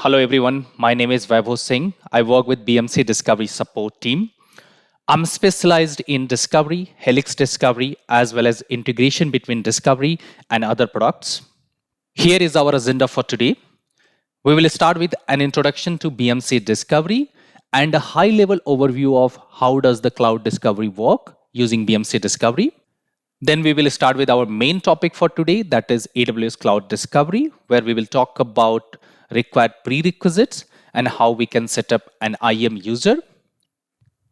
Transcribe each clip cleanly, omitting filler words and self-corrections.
Hello everyone, my name is Vaibhav Singh. I work with BMC Discovery support team. I'm specialized in discovery, Helix discovery, as well as integration between discovery and other products. Here is our agenda for today. We will start with an introduction to BMC Discovery and a high-level overview of how does the cloud discovery work using BMC Discovery. Then we will start with our main topic for today, that is AWS Cloud Discovery, where we will talk about required prerequisites and how we can set up an IAM user.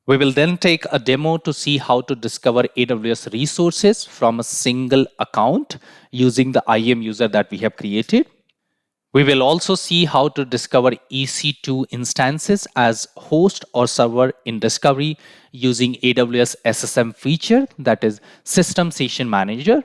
We will then take a demo to see how to discover AWS resources from a single account using the IAM user that we have created. We will also see how to discover EC2 instances as host or server in Discovery using AWS SSM feature, that is System Session Manager.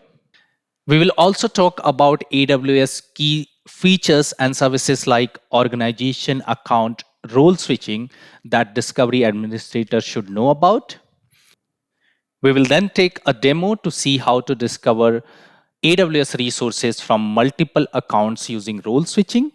We will also talk about AWS key features and services like organization account role switching that Discovery administrators should know about. We will then take a demo to see how to discover AWS resources from multiple accounts using role switching.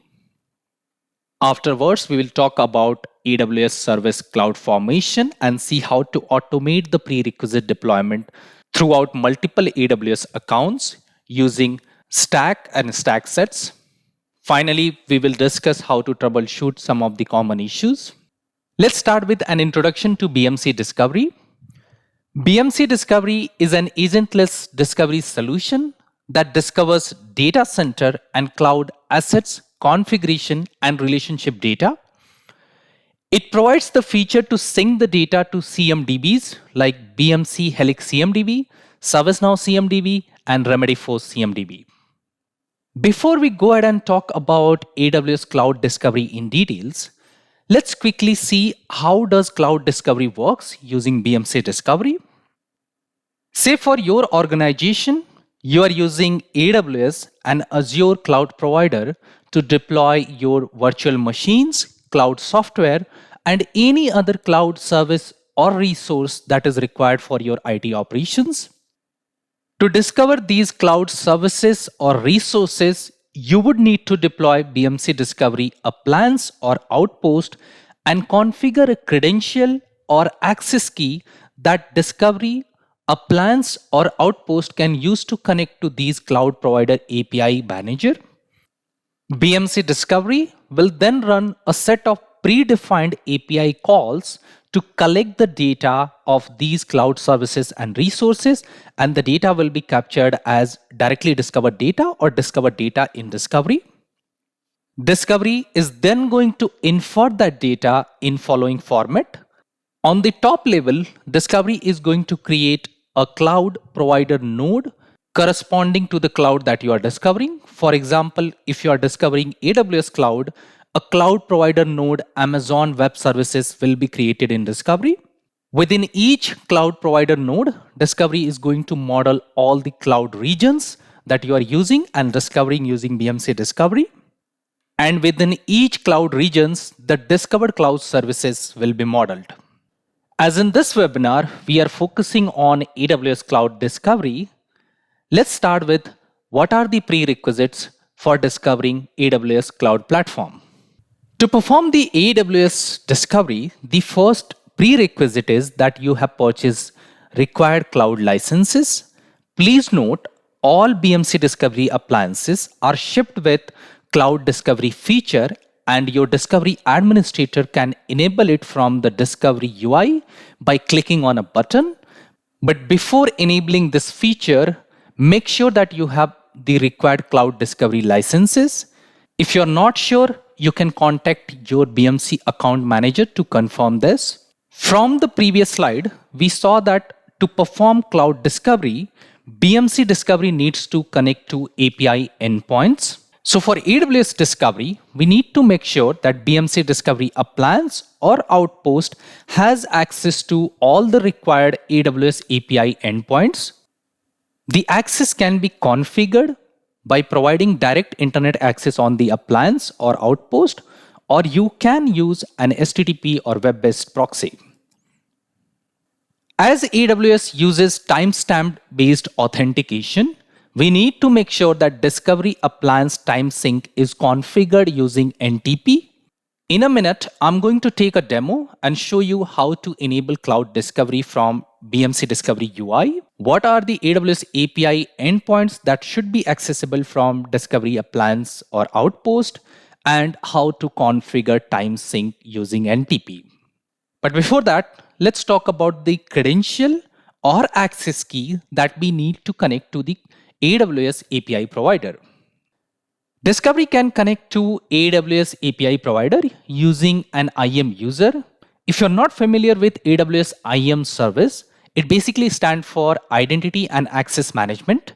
Afterwards, we will talk about AWS Service CloudFormation and see how to automate the prerequisite deployment throughout multiple AWS accounts using stack and stack sets. Finally, we will discuss how to troubleshoot some of the common issues. Let's start with an introduction to BMC Discovery. BMC Discovery is an agentless discovery solution that discovers data center and cloud assets, configuration, and relationship data. It provides the feature to sync the data to CMDBs like BMC Helix CMDB, ServiceNow CMDB, and Remedy4 CMDB. Before we go ahead and talk about AWS Cloud Discovery in details, let's quickly see how does Cloud Discovery works using BMC Discovery. Say for your organization, you are using AWS and Azure cloud provider to deploy your virtual machines, cloud software, and any other cloud service or resource that is required for your IT operations. To discover these cloud services or resources, you would need to deploy BMC Discovery appliance or outpost and configure a credential or access key that Discovery appliance or outpost can use to connect to these cloud provider API manager. BMC Discovery will then run a set of predefined API calls to collect the data of these cloud services and resources, and the data will be captured as directly discovered data or discovered data in Discovery. Discovery is then going to infer that data in following format. On the top level, Discovery is going to create a cloud provider node corresponding to the cloud that you are discovering. For example, if you are discovering AWS cloud, a cloud provider node Amazon Web Services will be created in Discovery. Within each cloud provider node, Discovery is going to model all the cloud regions that you are using and discovering using BMC Discovery. And within each cloud regions, the discovered cloud services will be modeled. As in this webinar, we are focusing on AWS Cloud Discovery. Let's start with what are the prerequisites for discovering AWS Cloud Platform. To perform the AWS Discovery, the first prerequisite is that you have purchased required cloud licenses. Please note, all BMC Discovery appliances are shipped with Cloud Discovery feature, and your Discovery administrator can enable it from the Discovery UI by clicking on a button. But before enabling this feature, make sure that you have the required Cloud Discovery licenses. If you're not sure, you can contact your BMC account manager to confirm this. From the previous slide, we saw that to perform Cloud Discovery, BMC Discovery needs to connect to API endpoints. So for AWS Discovery, we need to make sure that BMC Discovery appliance or outpost has access to all the required AWS API endpoints. The access can be configured by providing direct internet access on the appliance or outpost, or you can use an HTTP or web-based proxy. As AWS uses timestamp based authentication, we need to make sure that Discovery appliance time sync is configured using NTP In a minute, I'm going to take a demo and show you how to enable Cloud Discovery from BMC Discovery UI. What are the AWS API endpoints that should be accessible from Discovery Appliance or Outpost, and how to configure time sync using NTP. But before that, let's talk about the credential or access key that we need to connect to the AWS API provider. Discovery can connect to AWS API provider using an IAM user. If you're not familiar with AWS IAM service, it basically stands for Identity and Access Management.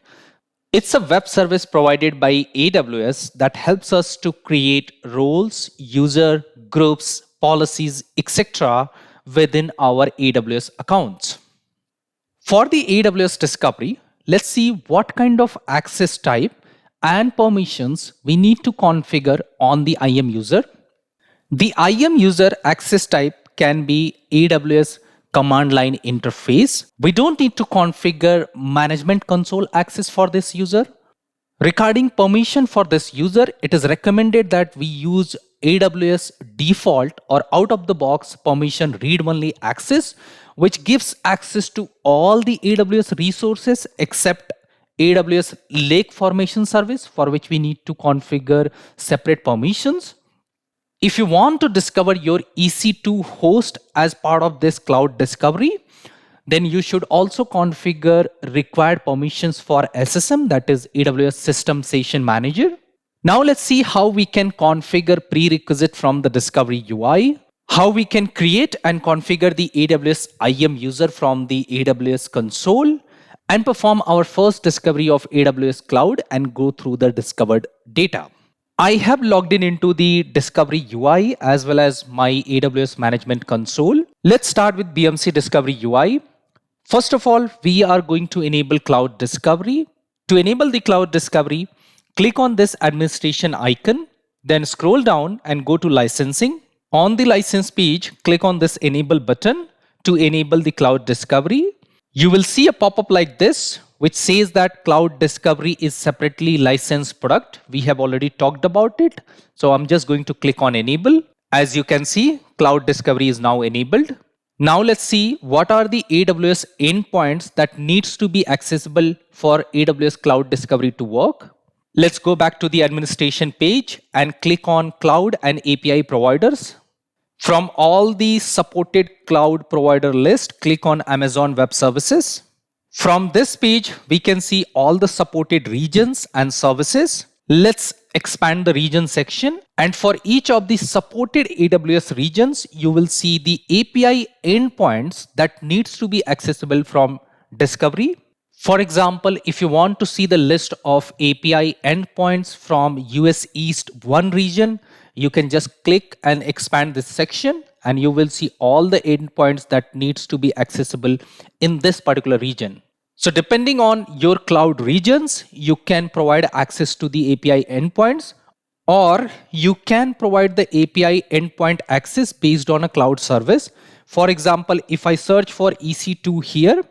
It's a web service provided by AWS that helps us to create roles, user groups, policies, etc. within our AWS accounts. For the AWS Discovery, let's see what kind of access type and permissions we need to configure on the IAM user. The IAM user access type can be AWS command line interface. We don't need to configure management console access for this user. Regarding permission for this user, it is recommended that we use AWS default or out of the box permission read-only access, which gives access to all the AWS resources except AWS Lake Formation service, for which we need to configure separate permissions. If you want to discover your EC2 host as part of this cloud discovery, then you should also configure required permissions for SSM, that is AWS System Session Manager. Now let's see how we can configure prerequisite from the Discovery UI, how we can create and configure the AWS IAM user from the AWS console, and perform our first discovery of AWS Cloud and go through the discovered data. I have logged in into the Discovery UI as well as my AWS Management Console. Let's start with BMC Discovery UI. First of all, we are going to enable Cloud Discovery. To enable the Cloud Discovery, click on this administration icon, then scroll down and go to licensing. On the license page, click on this enable button to enable the Cloud Discovery. You will see a pop-up like this, which says that Cloud Discovery is separately licensed product. We have already talked about it. So I'm just going to click on enable. As you can see, Cloud Discovery is now enabled. Now let's see what are the AWS endpoints that needs to be accessible for AWS Cloud Discovery to work. Let's go back to the administration page and click on Cloud and API providers. From all the supported cloud provider list, click on Amazon Web Services. From this page, we can see all the supported regions and services. Let's expand the region section. And for each of the supported AWS regions, you will see the API endpoints that needs to be accessible from Discovery. For example, if you want to see the list of API endpoints from US East 1 region, you can just click and expand this section and you will see all the endpoints that needs to be accessible in this particular region. So depending on your cloud regions, you can provide access to the API endpoints, or you can provide the API endpoint access based on a cloud service. For example, if I search for EC2 here,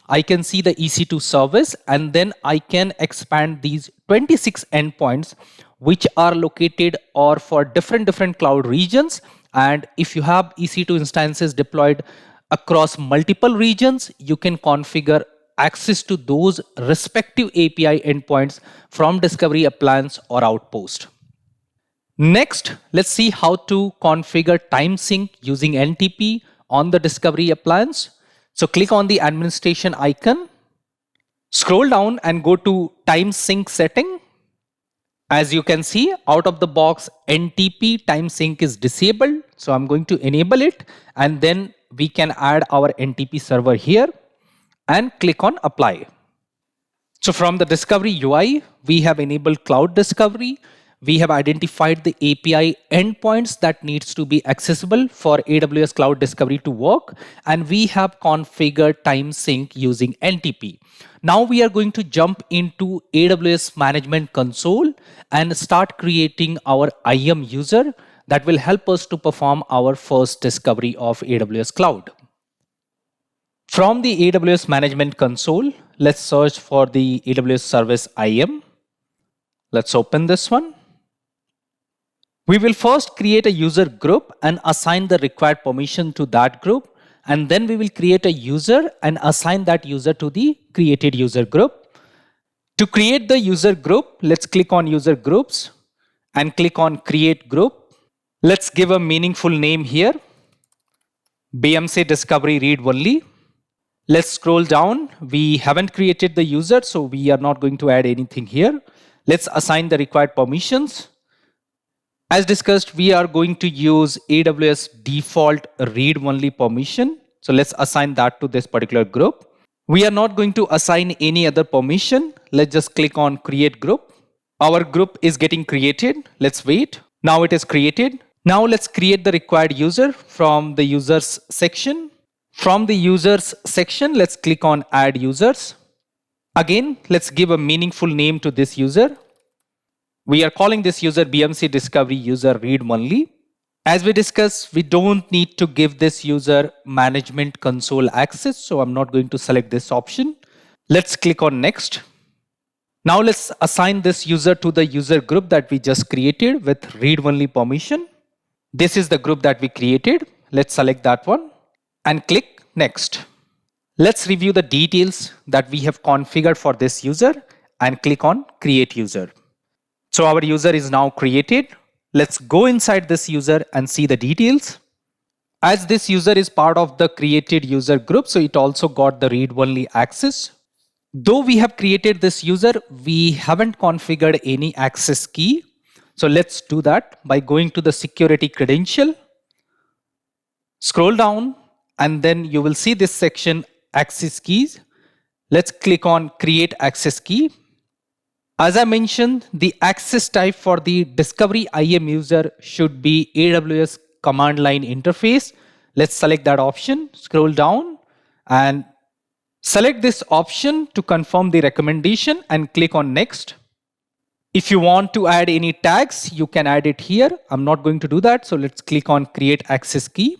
I can see the EC2 service and then I can expand these 26 endpoints which are located or for different cloud regions. And if you have EC2 instances deployed across multiple regions, you can configure access to those respective API endpoints from Discovery Appliance or Outpost. Next, let's see how to configure time sync using NTP on the Discovery Appliance. So click on the administration icon, scroll down and go to time sync setting. As you can see, out of the box, NTP time sync is disabled. So I'm going to enable it and then we can add our NTP server here and click on apply. So from the Discovery UI, we have enabled Cloud Discovery. We have identified the API endpoints that needs to be accessible for AWS Cloud Discovery to work. And we have configured time sync using NTP. Now we are going to jump into AWS Management Console and start creating our IAM user that will help us to perform our first discovery of AWS Cloud. From the AWS Management Console, let's search for the AWS Service IAM. Let's open this one. We will first create a user group and assign the required permission to that group. And then we will create a user and assign that user to the created user group. To create the user group, let's click on user groups and click on create group. Let's give a meaningful name here. BMC Discovery read only. Let's scroll down. We haven't created the user, so we are not going to add anything here. Let's assign the required permissions. As discussed, we are going to use AWS default read-only permission. So let's assign that to this particular group. We are not going to assign any other permission. Let's just click on create group. Our group is getting created. Let's wait. Now it is created. Now let's create the required user from the users section. From the users section, let's click on add users. Again, let's give a meaningful name to this user. We are calling this user BMC Discovery user read only. As we discussed, we don't need to give this user management console access, so I'm not going to select this option. Let's click on next. Now let's assign this user to the user group that we just created with read only permission. This is the group that we created. Let's select that one and click next. Let's review the details that we have configured for this user and click on create user. So our user is now created. Let's go inside this user and see the details. As this user is part of the created user group, so it also got the read-only access. Though we have created this user, we haven't configured any access key. So let's do that by going to the security credential. Scroll down and then you will see this section access keys. Let's click on create access key. As I mentioned, the access type for the Discovery IAM user should be AWS command line interface. Let's select that option, scroll down and select this option to confirm the recommendation and click on next. If you want to add any tags, you can add it here. I'm not going to do that. So let's click on create access key.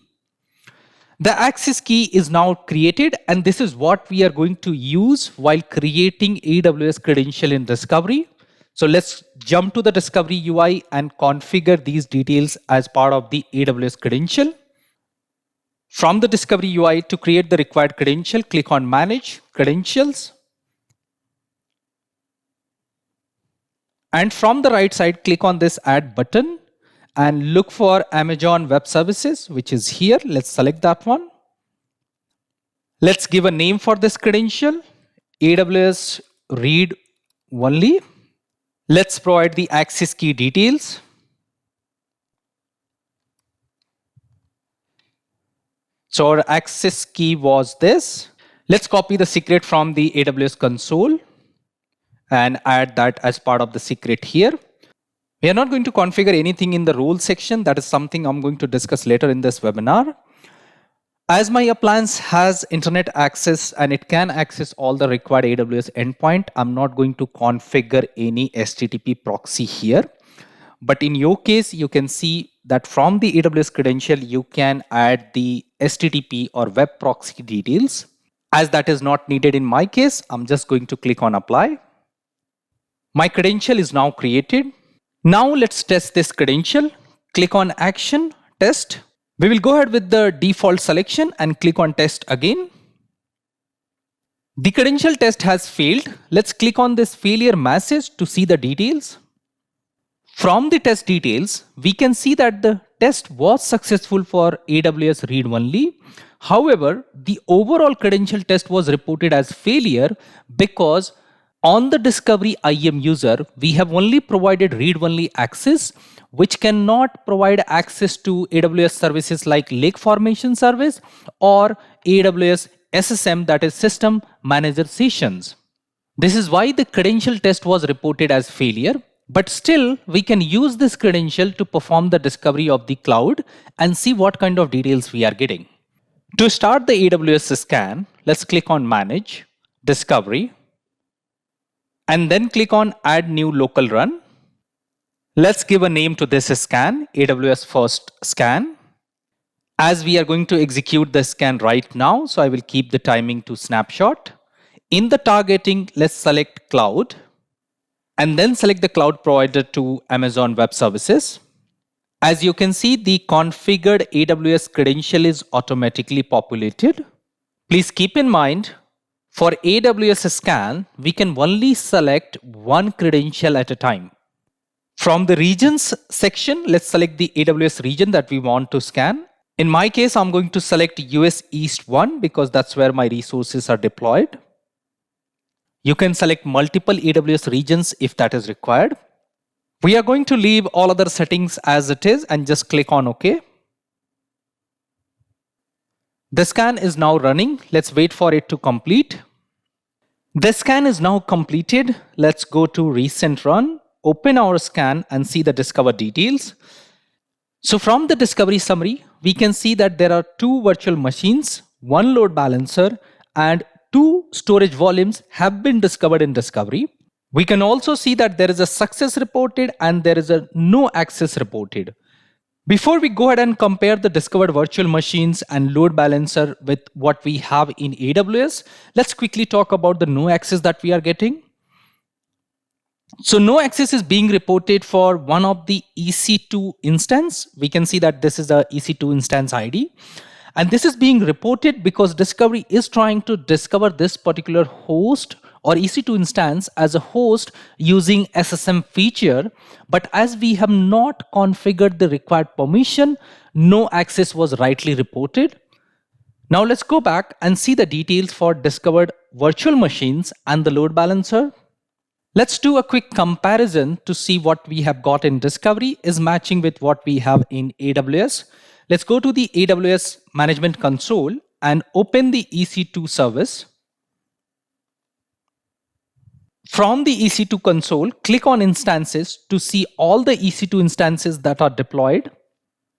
The access key is now created and this is what we are going to use while creating AWS credential in Discovery. So let's jump to the Discovery UI and configure these details as part of the AWS credential. From the Discovery UI, to create the required credential, click on Manage Credentials. And from the right side, click on this Add button and look for Amazon Web Services, which is here. Let's select that one. Let's give a name for this credential, AWS read only. Let's provide the access key details. So our access key was this. Let's copy the secret from the AWS console and add that as part of the secret here. We are not going to configure anything in the role section. That is something I'm going to discuss later in this webinar. As my appliance has internet access and it can access all the required AWS endpoint, I'm not going to configure any HTTP proxy here. But in your case, you can see that from the AWS credential, you can add the HTTP or web proxy details. As that is not needed in my case, I'm just going to click on apply. My credential is now created. Now let's test this credential. Click on action, test. We will go ahead with the default selection and click on test again. The credential test has failed. Let's click on this failure message to see the details. From the test details, we can see that the test was successful for AWS read only. However, the overall credential test was reported as failure because on the Discovery IAM user, we have only provided read-only access, which cannot provide access to AWS services like Lake Formation Service or AWS SSM, that is System Manager Sessions. This is why the credential test was reported as failure, but still we can use this credential to perform the discovery of the cloud and see what kind of details we are getting. To start the AWS scan, let's click on Manage, Discovery, and then click on Add New Local Run. Let's give a name to this scan, AWS First Scan. As we are going to execute the scan right now, so I will keep the timing to snapshot. In the targeting, let's select Cloud and then select the cloud provider to Amazon Web Services. As you can see, the configured AWS credential is automatically populated. Please keep in mind, for AWS scan, we can only select one credential at a time. From the regions section, let's select the AWS region that we want to scan. In my case, I'm going to select US East 1 because that's where my resources are deployed. You can select multiple AWS regions if that is required. We are going to leave all other settings as it is and just click on OK. The scan is now running. Let's wait for it to complete. The scan is now completed. Let's go to recent run, open our scan and see the discover details. So from the discovery summary, we can see that there are 2 virtual machines, 1 load balancer and 2 storage volumes have been discovered in discovery. We can also see that there is a success reported and there is a no access reported. Before we go ahead and compare the discovered virtual machines and load balancer with what we have in AWS, let's quickly talk about the no access that we are getting. So no access is being reported for one of the EC2 instance. We can see that this is a EC2 instance ID. And this is being reported because Discovery is trying to discover this particular host or EC2 instance as a host using SSM feature. But as we have not configured the required permission, no access was rightly reported. Now let's go back and see the details for discovered virtual machines and the load balancer. Let's do a quick comparison to see what we have got in Discovery is matching with what we have in AWS. Let's go to the AWS Management Console and open the EC2 service. From the EC2 console, click on instances to see all the EC2 instances that are deployed.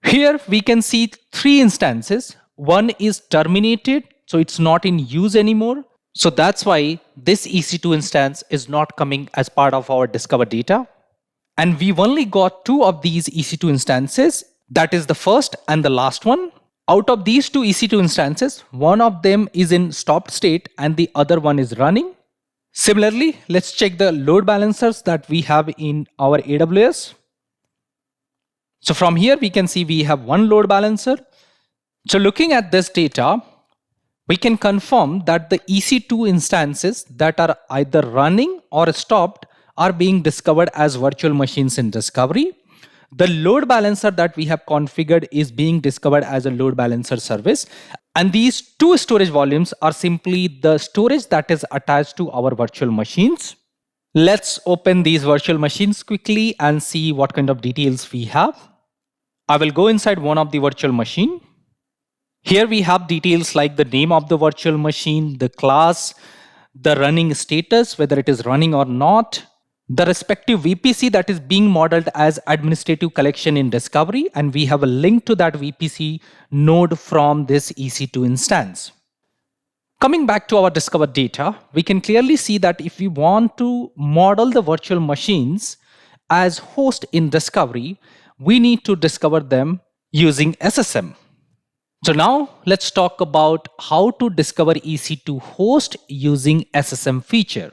Here we can see 3 instances. One is terminated, so it's not in use anymore. So that's why this EC2 instance is not coming as part of our Discover data. And we've only got 2 of these EC2 instances. That is the first and the last one. Out of these 2 EC2 instances, one of them is in stopped state and the other one is running. Similarly, let's check the load balancers that we have in our AWS. So from here, we can see we have 1 load balancer. So looking at this data, we can confirm that the EC2 instances that are either running or stopped are being discovered as virtual machines in Discovery. The load balancer that we have configured is being discovered as a load balancer service. And these 2 storage volumes are simply the storage that is attached to our virtual machines. Let's open these virtual machines quickly and see what kind of details we have. I will go inside one of the virtual machine. Here we have details like the name of the virtual machine, the class, the running status, whether it is running or not, the respective VPC that is being modeled as administrative collection in Discovery, and we have a link to that VPC node from this EC2 instance. Coming back to our Discover data, we can clearly see that if we want to model the virtual machines as host in Discovery, we need to discover them using SSM. So now let's talk about how to discover EC2 host using SSM feature.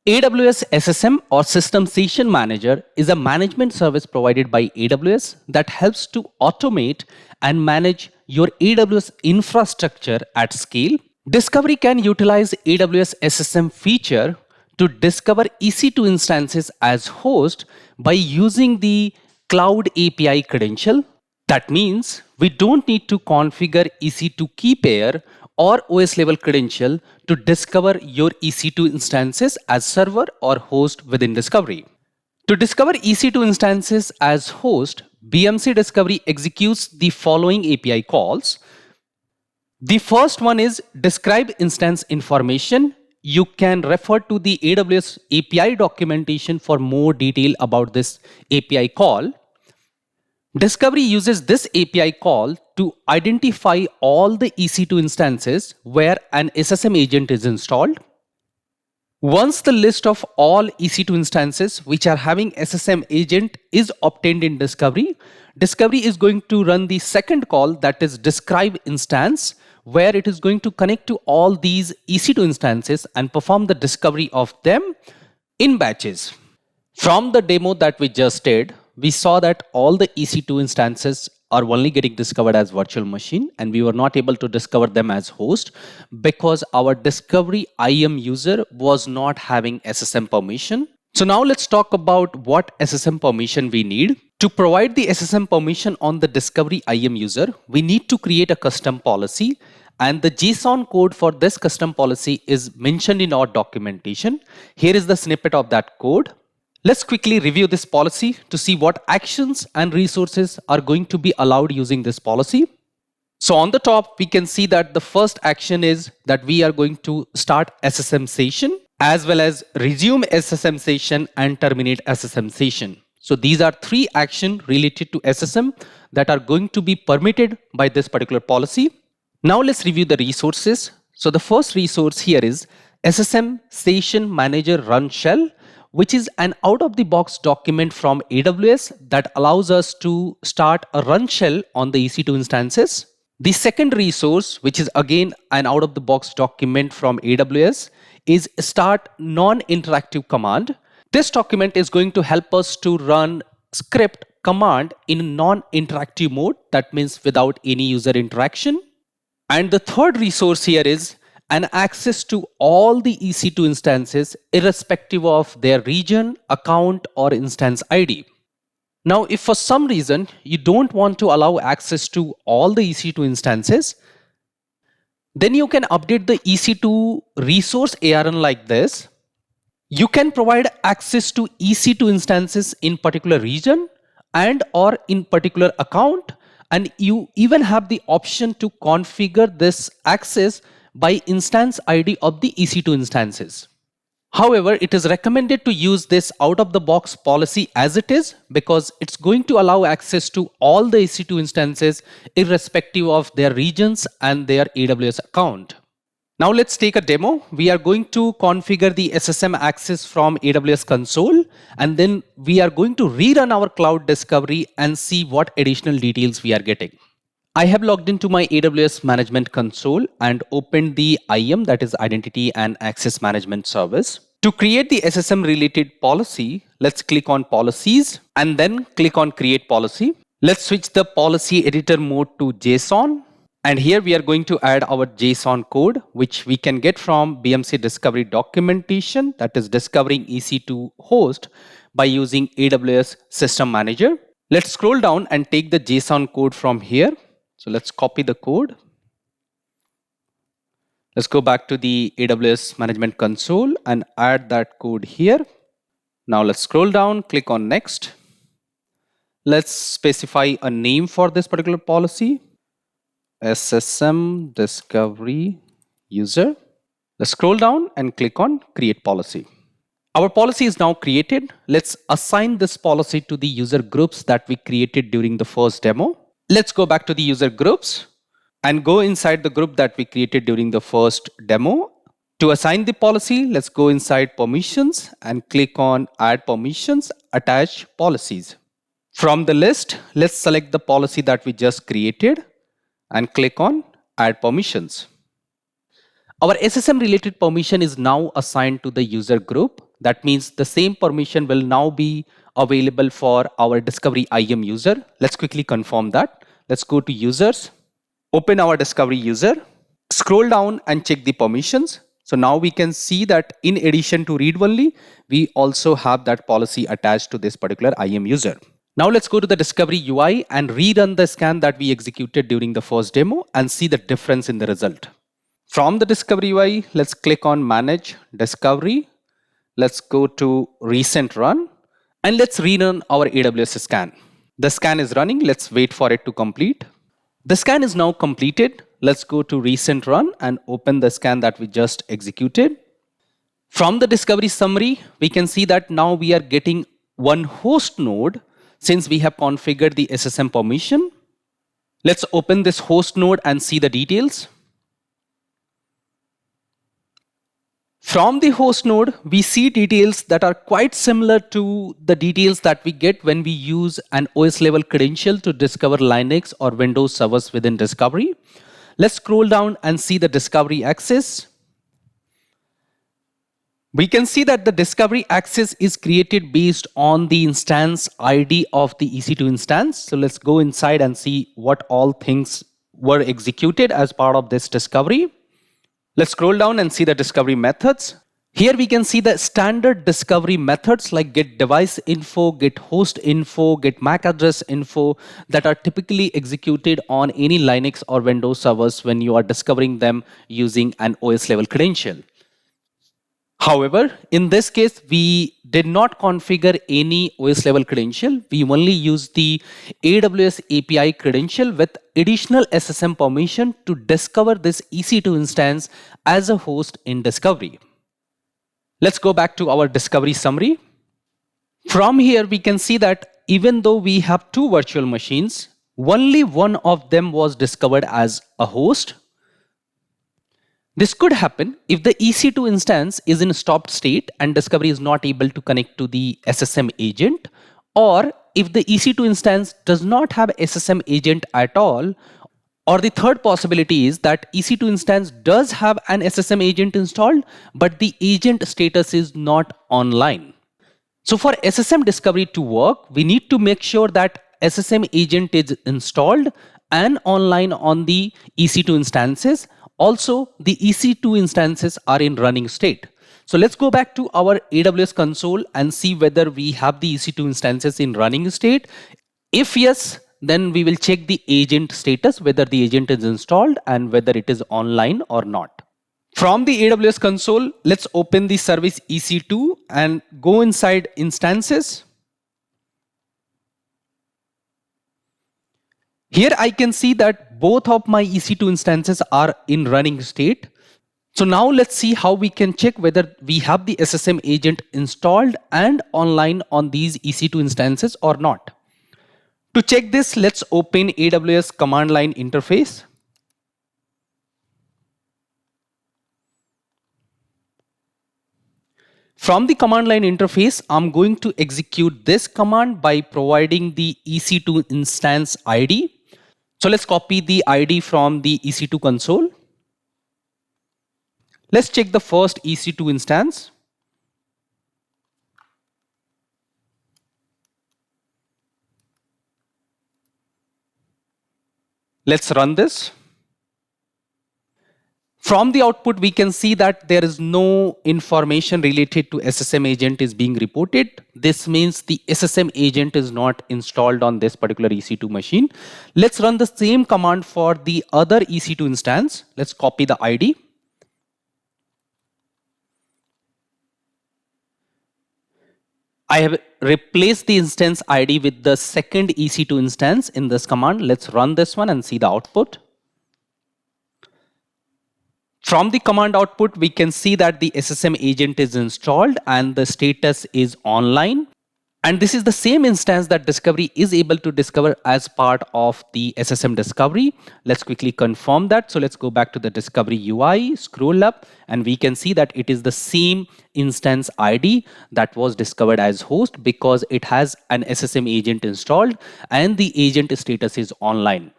AWS SSM or System Session Manager is a management service provided by AWS that helps to automate and manage your AWS infrastructure at scale. Discovery can utilize AWS SSM feature to discover EC2 instances as host by using the Cloud API credential. That means we don't need to configure EC2 key pair or OS level credential to discover your EC2 instances as server or host within Discovery. To discover EC2 instances as host, BMC Discovery executes the following API calls. The first one is describe instance information. You can refer to the AWS API documentation for more detail about this API call. Discovery uses this API call to identify all the EC2 instances where an SSM agent is installed. Once the list of all EC2 instances which are having SSM agent is obtained in Discovery, Discovery is going to run the second call, that is describe instance, where it is going to connect to all these EC2 instances and perform the discovery of them in batches. From the demo that we just did, we saw that all the EC2 instances are only getting discovered as virtual machine, and we were not able to discover them as host because our Discovery IAM user was not having SSM permission. So now let's talk about what SSM permission we need. To provide the SSM permission on the Discovery IAM user, we need to create a custom policy, and the JSON code for this custom policy is mentioned in our documentation. Here is the snippet of that code. Let's quickly review this policy to see what actions and resources are going to be allowed using this policy. So on the top, we can see that the first action is that we are going to start SSM session as well as resume SSM session and terminate SSM session. So these are three actions related to SSM that are going to be permitted by this particular policy. Now let's review the resources. So the first resource here is SSM Session Manager Run Shell, which is an out-of-the-box document from AWS that allows us to start a run shell on the EC2 instances. The second resource, which is again an out-of-the-box document from AWS, is start non-interactive command. This document is going to help us to run script command in non-interactive mode. That means without any user interaction. And the third resource here is an access to all the EC2 instances irrespective of their region, account, or instance ID. Now, if for some reason you don't want to allow access to all the EC2 instances, then you can update the EC2 resource ARN like this. You can provide access to EC2 instances in particular region and or in particular account, and you even have the option to configure this access by instance ID of the EC2 instances. However, it is recommended to use this out-of-the-box policy as it is because it's going to allow access to all the EC2 instances irrespective of their regions and their AWS account. Now let's take a demo. We are going to configure the SSM access from AWS console, and then we are going to rerun our cloud discovery and see what additional details we are getting. I have logged into my AWS Management Console and opened the IAM, that is Identity and Access Management Service. To create the SSM related policy, let's click on Policies and then click on Create Policy. Let's switch the policy editor mode to JSON. And here we are going to add our JSON code, which we can get from BMC Discovery documentation, that is discovering EC2 host by using AWS System Manager. Let's scroll down and take the JSON code from here. So let's copy the code. Let's go back to the AWS Management Console and add that code here. Now let's scroll down, click on Next. Let's specify a name for this particular policy. SSM Discovery User. Let's scroll down and click on Create Policy. Our policy is now created. Let's assign this policy to the user groups that we created during the first demo. Let's go back to the user groups and go inside the group that we created during the first demo. To assign the policy, let's go inside Permissions and click on Add Permissions, Attach Policies. From the list, let's select the policy that we just created and click on Add Permissions. Our SSM related permission is now assigned to the user group. That means the same permission will now be available for our Discovery IAM user. Let's quickly confirm that. Let's go to Users, open our Discovery user, scroll down and check the permissions. So now we can see that in addition to read only, we also have that policy attached to this particular IAM user. Now let's go to the Discovery UI and rerun the scan that we executed during the first demo and see the difference in the result. From the Discovery UI, let's click on Manage Discovery. Let's go to Recent Run and let's rerun our AWS scan. The scan is running. Let's wait for it to complete. The scan is now completed. Let's go to Recent Run and open the scan that we just executed. From the Discovery summary, we can see that now we are getting one host node since we have configured the SSM permission. Let's open this host node and see the details. From the host node, we see details that are quite similar to the details that we get when we use an OS level credential to discover Linux or Windows servers within Discovery. Let's scroll down and see the Discovery access. We can see that the discovery access is created based on the instance ID of the EC2 instance. So let's go inside and see what all things were executed as part of this discovery. Let's scroll down and see the discovery methods. Here we can see the standard discovery methods like get device info, get host info, get MAC address info that are typically executed on any Linux or Windows servers when you are discovering them using an OS level credential. However, in this case, we did not configure any OS level credential. We only used the AWS API credential with additional SSM permission to discover this EC2 instance as a host in discovery. Let's go back to our discovery summary. From here, we can see that even though we have two virtual machines, only one of them was discovered as a host. This could happen if the EC2 instance is in a stopped state and discovery is not able to connect to the SSM agent, or if the EC2 instance does not have SSM agent at all, or the third possibility is that EC2 instance does have an SSM agent installed, but the agent status is not online. So for SSM discovery to work, we need to make sure that SSM agent is installed and online on the EC2 instances. Also, the EC2 instances are in running state. So let's go back to our AWS console and see whether we have the EC2 instances in running state. If yes, then we will check the agent status, whether the agent is installed and whether it is online or not. From the AWS console, let's open the service EC2 and go inside instances. Here I can see that both of my EC2 instances are in running state. So now let's see how we can check whether we have the SSM agent installed and online on these EC2 instances or not. To check this, let's open AWS command line interface. From the command line interface, I'm going to execute this command by providing the EC2 instance ID. So let's copy the ID from the EC2 console. Let's check the first EC2 instance. Let's run this. From the output, we can see that there is no information related to SSM agent is being reported. This means the SSM agent is not installed on this particular EC2 machine. Let's run the same command for the other EC2 instance. Let's copy the ID. I have replaced the instance ID with the second EC2 instance in this command. Let's run this one and see the output. From the command output, we can see that the SSM agent is installed and the status is online. And this is the same instance that Discovery is able to discover as part of the SSM discovery. Let's quickly confirm that. So let's go back to the Discovery UI, scroll up, and we can see that it is the same instance ID that was discovered as host because it has an SSM agent installed and the agent status is online.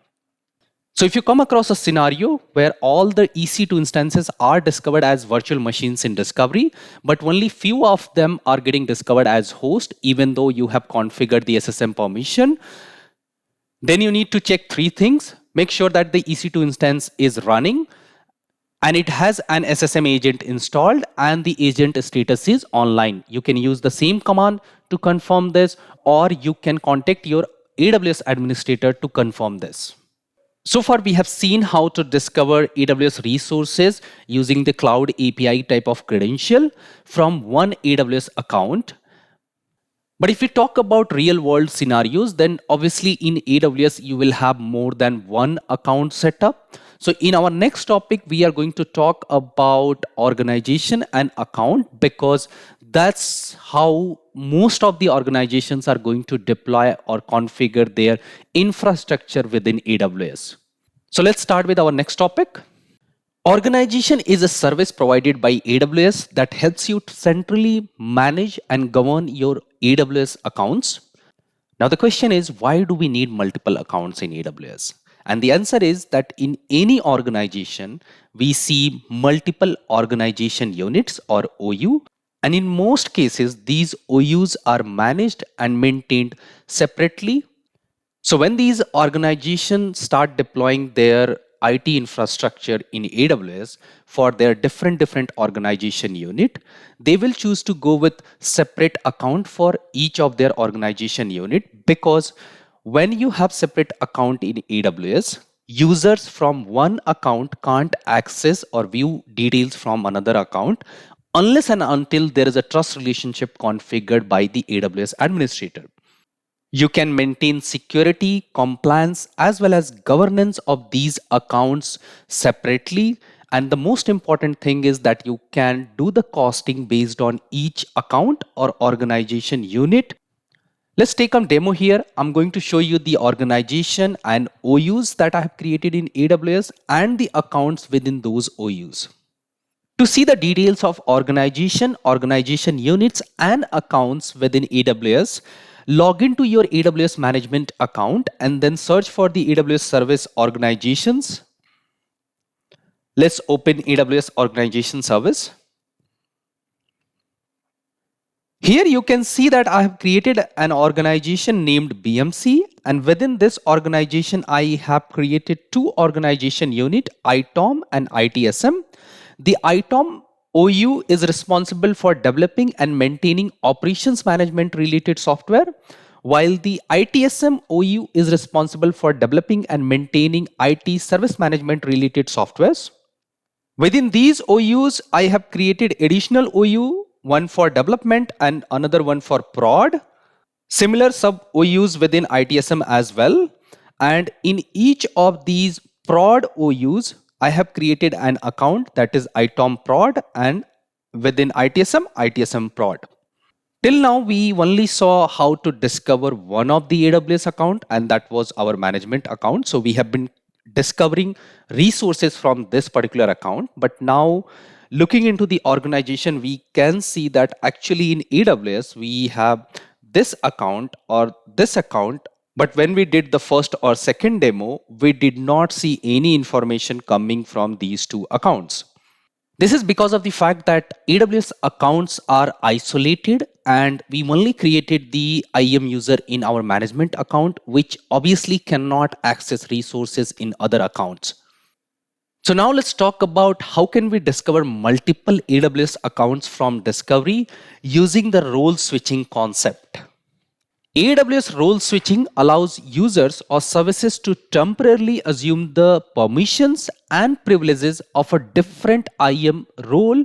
So if you come across a scenario where all the EC2 instances are discovered as virtual machines in Discovery, but only few of them are getting discovered as host, even though you have configured the SSM permission, then you need to check three things. Make sure that the EC2 instance is running and it has an SSM agent installed and the agent status is online. You can use the same command to confirm this, or you can contact your AWS administrator to confirm this. So far, we have seen how to discover AWS resources using the Cloud API type of credential from one AWS account. But if we talk about real world scenarios, then obviously in AWS, you will have more than one account setup. So in our next topic, we are going to talk about organization and account, because that's how most of the organizations are going to deploy or configure their infrastructure within AWS. So let's start with our next topic. Organization is a service provided by AWS that helps you to centrally manage and govern your AWS accounts. Now the question is, why do we need multiple accounts in AWS? And the answer is that in any organization, we see multiple organization units or OU. And in most cases, these OUs are managed and maintained separately. So when these organizations start deploying their IT infrastructure in AWS for their different organization unit, they will choose to go with separate account for each of their organization unit, because when you have separate account in AWS, users from one account can't access or view details from another account unless and until there is a trust relationship configured by the AWS administrator. You can maintain security, compliance, as well as governance of these accounts separately. And the most important thing is that you can do the costing based on each account or organization unit. Let's take a demo here. I'm going to show you the organization and OUs that I have created in AWS and the accounts within those OUs. To see the details of organization units and accounts within AWS, log into your AWS management account and then search for the AWS service organizations. Let's open AWS organization service. Here you can see that I have created an organization named BMC, and within this organization I have created two organization unit, ITOM and ITSM. The ITOM OU is responsible for developing and maintaining operations management related software, while the ITSM OU is responsible for developing and maintaining IT service management related softwares. Within these OUs, I have created additional OU, one for development and another one for prod. Similar sub OUs within ITSM as well. And in each of these prod OUs, I have created an account that is ITOM prod, and within ITSM prod. Till now, we only saw how to discover one of the AWS account, and that was our management account. So we have been discovering resources from this particular account. But now, looking into the organization, we can see that actually in AWS, we have this account or this account. But when we did the first or second demo, we did not see any information coming from these two accounts. This is because of the fact that AWS accounts are isolated and we only created the IAM user in our management account, which obviously cannot access resources in other accounts. So now let's talk about how can we discover multiple AWS accounts from discovery using the role switching concept. AWS role switching allows users or services to temporarily assume the permissions and privileges of a different IAM role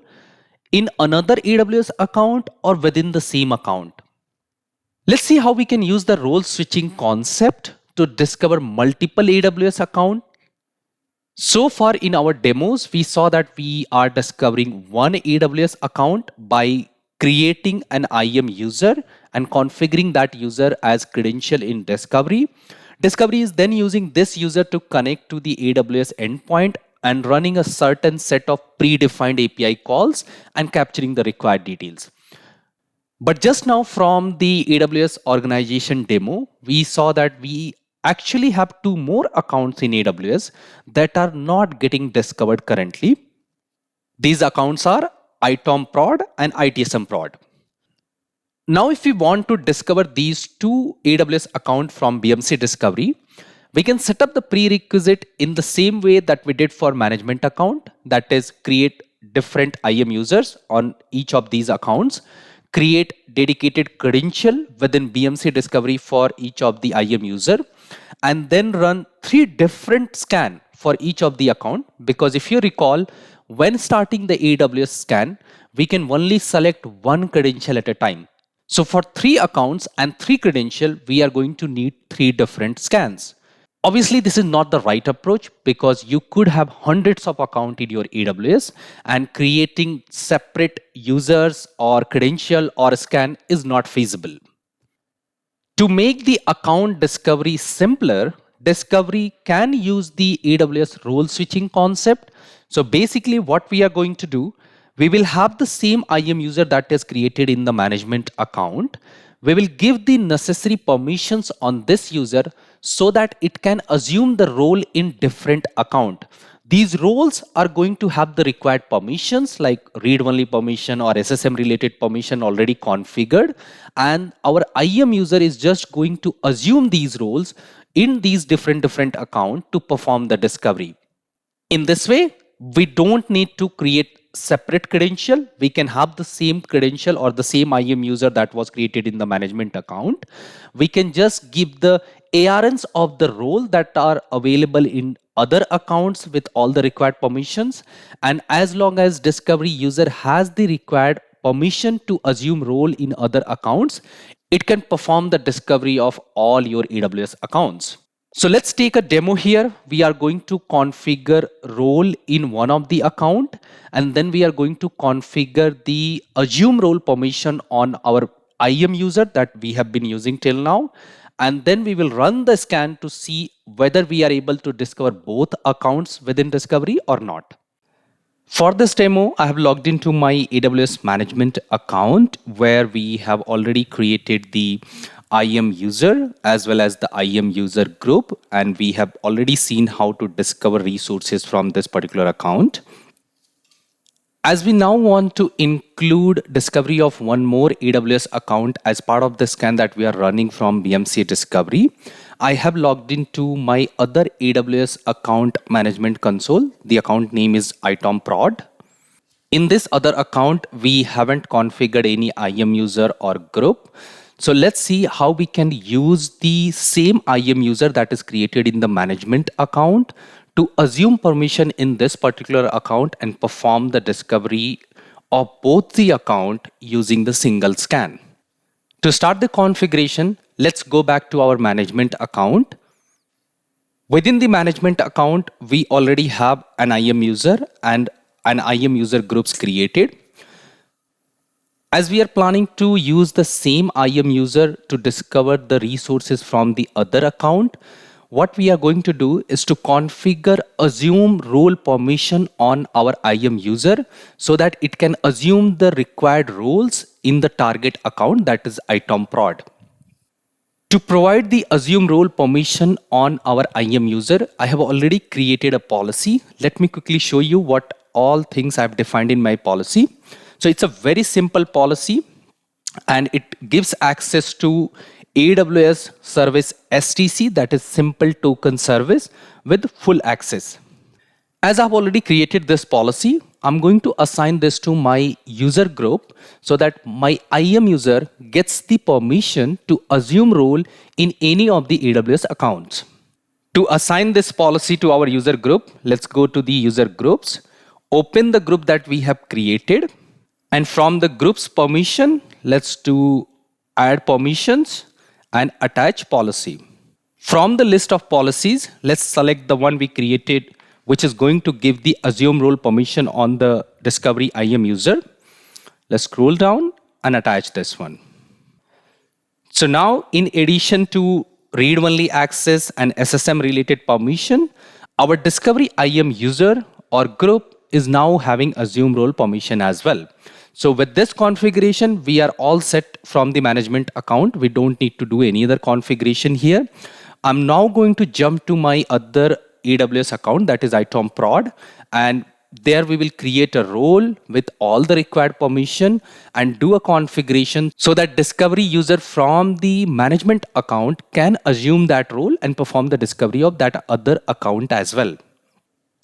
in another AWS account or within the same account. Let's see how we can use the role switching concept to discover multiple AWS accounts. So far in our demos, we saw that we are discovering one AWS account by creating an IAM user and configuring that user as credential in Discovery. Discovery is then using this user to connect to the AWS endpoint and running a certain set of predefined API calls and capturing the required details. But just now from the AWS organization demo, we saw that we actually have two more accounts in AWS that are not getting discovered currently. These accounts are ITOM prod and ITSM prod. Now, if we want to discover these two AWS accounts from BMC Discovery, we can set up the prerequisite in the same way that we did for management account. That is, create different IAM users on each of these accounts, create dedicated credential within BMC Discovery for each of the IAM user, and then run 3 different scan for each of the account. Because if you recall, when starting the AWS scan, we can only select one credential at a time. So for 3 accounts and 3 credential, we are going to need 3 different scans. Obviously, this is not the right approach because you could have hundreds of accounts in your AWS, and creating separate users or credential or scan is not feasible. To make the account discovery simpler, Discovery can use the AWS role switching concept. So basically what we are going to do, we will have the same IAM user that is created in the management account. We will give the necessary permissions on this user so that it can assume the role in different account. These roles are going to have the required permissions like read-only permission or SSM related permission already configured, and our IAM user is just going to assume these roles in these different accounts to perform the discovery. In this way, we don't need to create separate credential. We can have the same credential or the same IAM user that was created in the management account. We can just give the ARNs of the role that are available in other accounts with all the required permissions. And as long as discovery user has the required permission to assume role in other accounts, it can perform the discovery of all your AWS accounts. So let's take a demo here. We are going to configure role in one of the account, and then we are going to configure the assume role permission on our IAM user that we have been using till now. And then we will run the scan to see whether we are able to discover both accounts within discovery or not. For this demo, I have logged into my AWS management account where we have already created the IAM user as well as the IAM user group, and we have already seen how to discover resources from this particular account. As we now want to include discovery of one more AWS account as part of the scan that we are running from BMC Discovery, I have logged into my other AWS account management console. The account name is itomprod. In this other account, we haven't configured any IAM user or group. So let's see how we can use the same IAM user that is created in the management account to assume permission in this particular account and perform the discovery of both the account using the single scan. To start the configuration, let's go back to our management account. Within the management account, we already have an IAM user and an IAM user groups created. As we are planning to use the same IAM user to discover the resources from the other account, what we are going to do is to configure assume role permission on our IAM user so that it can assume the required roles in the target account, that is itomprod. To provide the assume role permission on our IAM user, I have already created a policy. Let me quickly show you what all things I've defined in my policy. So it's a very simple policy and it gives access to AWS service STC, that is simple token service, with full access. As I've already created this policy, I'm going to assign this to my user group so that my IAM user gets the permission to assume role in any of the AWS accounts. To assign this policy to our user group, let's go to the user groups, open the group that we have created, and from the group's permission, let's do add permissions and attach policy. From the list of policies, let's select the one we created, which is going to give the assume role permission on the discovery IAM user. Let's scroll down and attach this one. So now, in addition to read-only access and SSM related permission, our discovery IAM user or group is now having assume role permission as well. So with this configuration, we are all set from the management account. We don't need to do any other configuration here. I'm now going to jump to my other AWS account, that is itomprod, and there we will create a role with all the required permission and do a configuration so that discovery user from the management account can assume that role and perform the discovery of that other account as well.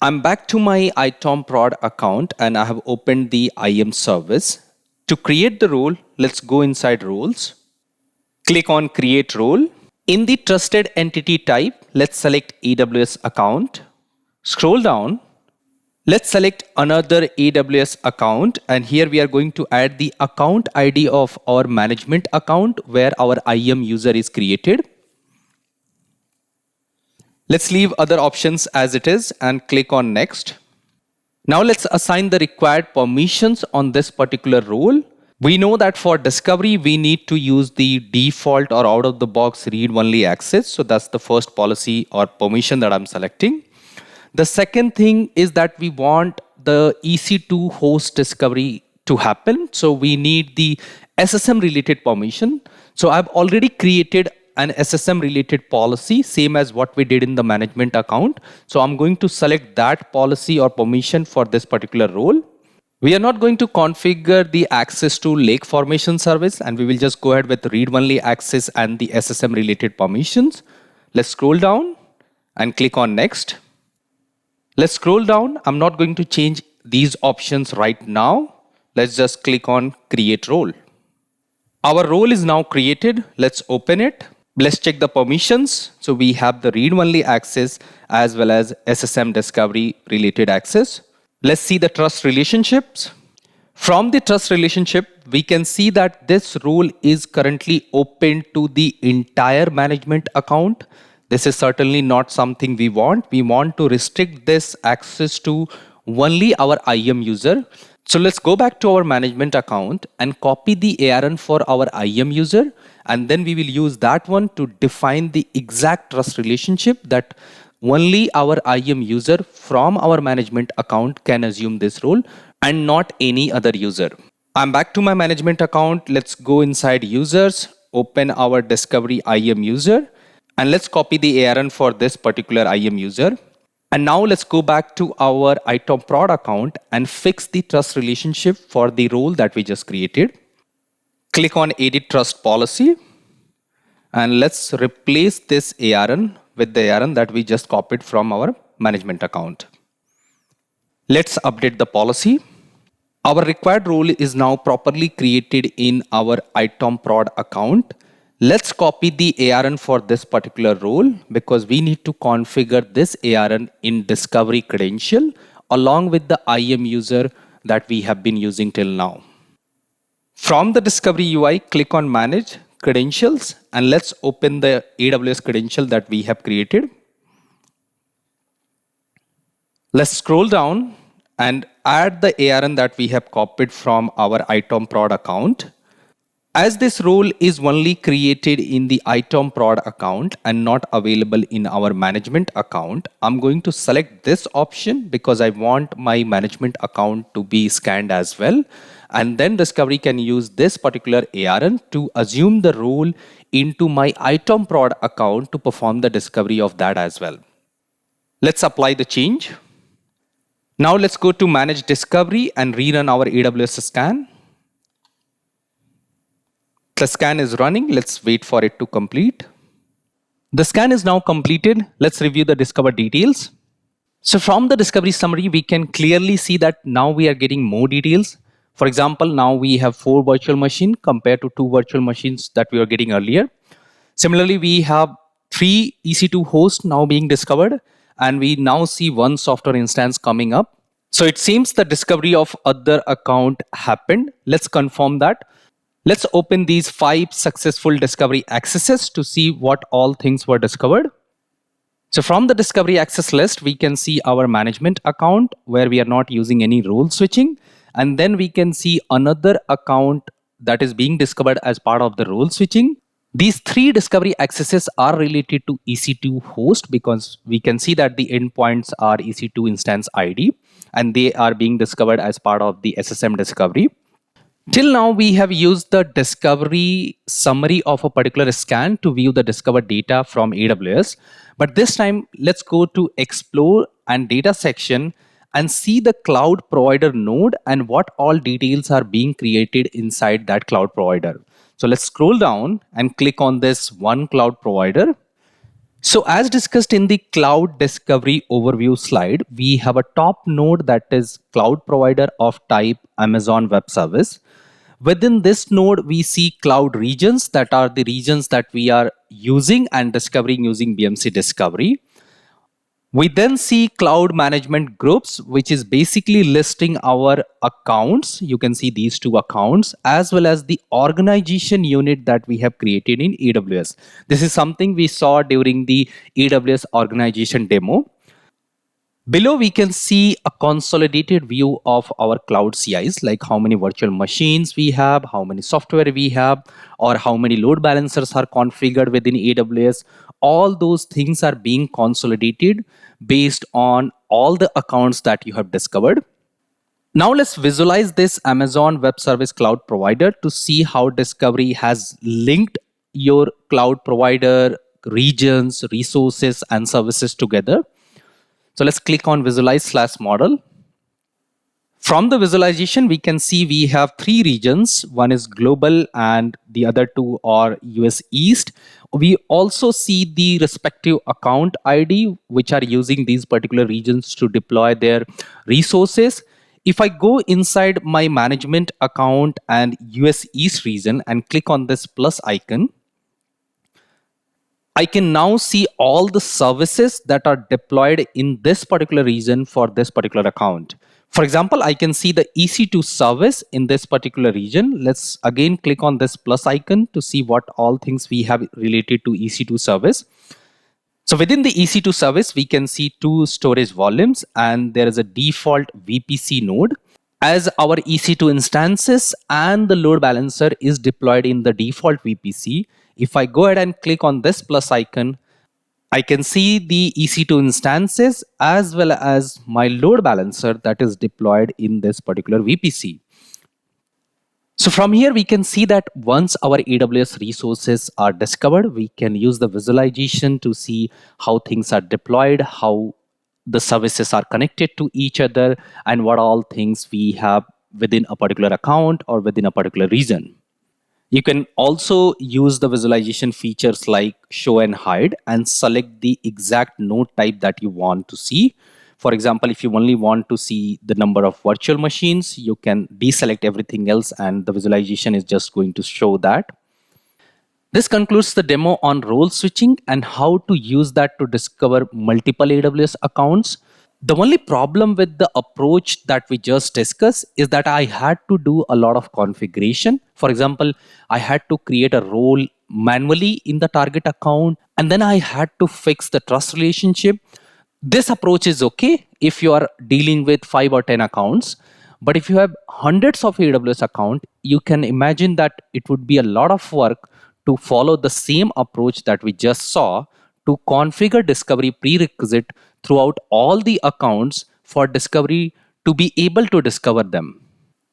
I'm back to my itomprod account and I have opened the IAM service. To create the role, let's go inside roles. Click on create role. In the trusted entity type, let's select AWS account. Scroll down. Let's select another AWS account, and here we are going to add the account ID of our management account where our IAM user is created. Let's leave other options as it is and click on next. Now let's assign the required permissions on this particular role. We know that for discovery, we need to use the default or out of the box read-only access. So that's the first policy or permission that I'm selecting. The second thing is that we want the EC2 host discovery to happen. So we need the SSM related permission. So I've already created an SSM related policy, same as what we did in the management account. So I'm going to select that policy or permission for this particular role. We are not going to configure the access to lake formation service, and we will just go ahead with read-only access and the SSM related permissions. Let's scroll down and click on next. Let's scroll down. I'm not going to change these options right now. Let's just click on create role. Our role is now created. Let's open it. Let's check the permissions. So we have the read-only access as well as SSM discovery related access. Let's see the trust relationships. From the trust relationship, we can see that this role is currently open to the entire management account. This is certainly not something we want. We want to restrict this access to only our IAM user. So let's go back to our management account and copy the ARN for our IAM user. And then we will use that one to define the exact trust relationship that only our IAM user from our management account can assume this role and not any other user. I'm back to my management account. Let's go inside users, open our discovery IAM user, and let's copy the ARN for this particular IAM user. And now let's go back to our ITOM prod account and fix the trust relationship for the role that we just created. Click on edit trust policy. And let's replace this ARN with the ARN that we just copied from our management account. Let's update the policy. Our required role is now properly created in our ITOM prod account. Let's copy the ARN for this particular role because we need to configure this ARN in discovery credential along with the IAM user that we have been using till now. From the discovery UI, click on manage credentials and let's open the AWS credential that we have created. Let's scroll down and add the ARN that we have copied from our ITOM prod account. As this role is only created in the ITOM prod account and not available in our management account, I'm going to select this option because I want my management account to be scanned as well. And then Discovery can use this particular ARN to assume the role into my ITOM prod account to perform the discovery of that as well. Let's apply the change. Now let's go to manage discovery and rerun our AWS scan. The scan is running. Let's wait for it to complete. The scan is now completed. Let's review the discover details. So from the discovery summary, we can clearly see that now we are getting more details. For example, now we have 4 virtual machines compared to 2 virtual machines that we were getting earlier. Similarly, we have 3 EC2 hosts now being discovered, and we now see 1 software instance coming up. So it seems the discovery of other account happened. Let's confirm that. Let's open these 5 successful discovery accesses to see what all things were discovered. So from the discovery access list, we can see our management account where we are not using any role switching. And then we can see another account that is being discovered as part of the role switching. These 3 discovery accesses are related to EC2 host because we can see that the endpoints are EC2 instance ID and they are being discovered as part of the SSM discovery. Till now, we have used the discovery summary of a particular scan to view the discovered data from AWS. But this time, let's go to Explore and Data section and see the cloud provider node and what all details are being created inside that cloud provider. So let's scroll down and click on this one cloud provider. So as discussed in the cloud discovery overview slide, we have a top node that is cloud provider of type Amazon Web Service. Within this node, we see cloud regions that are the regions that we are using and discovering using BMC Discovery. We then see cloud management groups, which is basically listing our accounts. You can see these 2 accounts as well as the organization unit that we have created in AWS. This is something we saw during the AWS Organization demo. Below, we can see a consolidated view of our cloud CIs, like how many virtual machines we have, how many software we have, or how many load balancers are configured within AWS. All those things are being consolidated based on all the accounts that you have discovered. Now let's visualize this Amazon Web Service Cloud Provider to see how Discovery has linked your cloud provider, regions, resources, and services together. So let's click on visualize/model. From the visualization, we can see we have three regions. One is global and the other two are US East. We also see the respective account ID, which are using these particular regions to deploy their resources. If I go inside my management account and US East region and click on this plus icon, I can now see all the services that are deployed in this particular region for this particular account. For example, I can see the EC2 service in this particular region. Let's again click on this plus icon to see what all things we have related to EC2 service. So within the EC2 service, we can see two storage volumes and there is a default VPC node. As our EC2 instances and the load balancer is deployed in the default VPC, if I go ahead and click on this plus icon, I can see the EC2 instances as well as my load balancer that is deployed in this particular VPC. So from here, we can see that once our AWS resources are discovered, we can use the visualization to see how things are deployed, how the services are connected to each other, and what all things we have within a particular account or within a particular region. You can also use the visualization features like show and hide and select the exact node type that you want to see. For example, if you only want to see the number of virtual machines, you can deselect everything else and the visualization is just going to show that. This concludes the demo on role switching and how to use that to discover multiple AWS accounts. The only problem with the approach that we just discussed is that I had to do a lot of configuration. For example, I had to create a role manually in the target account, and then I had to fix the trust relationship. This approach is okay if you are dealing with 5 or 10 accounts. But if you have hundreds of AWS accounts, you can imagine that it would be a lot of work to follow the same approach that we just saw to configure discovery prerequisite throughout all the accounts for discovery to be able to discover them.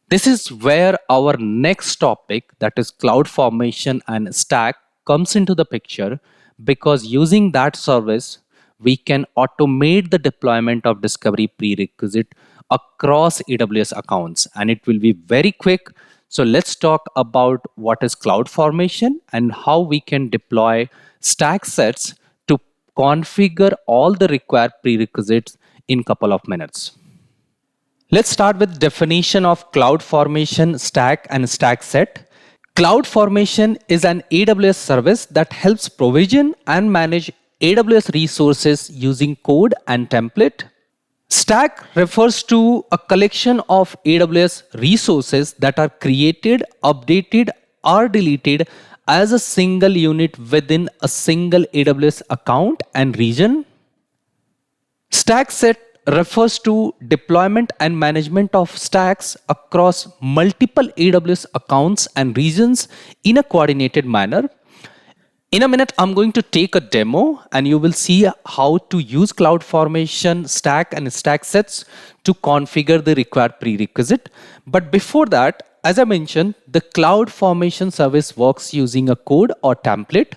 This is where our next topic, that is CloudFormation and Stack, comes into the picture, because using that service, we can automate the deployment of discovery prerequisite across AWS accounts, and it will be very quick. So let's talk about what is CloudFormation and how we can deploy stack sets to configure all the required prerequisites in a couple of minutes. Let's start with definition of CloudFormation, stack, and stack set. CloudFormation is an AWS service that helps provision and manage AWS resources using code and template. Stack refers to a collection of AWS resources that are created, updated, or deleted as a single unit within a single AWS account and region. Stack set refers to deployment and management of stacks across multiple AWS accounts and regions in a coordinated manner. In a minute, I'm going to take a demo and you will see how to use CloudFormation, stack, and stack sets to configure the required prerequisite. But before that, as I mentioned, the CloudFormation service works using a code or template.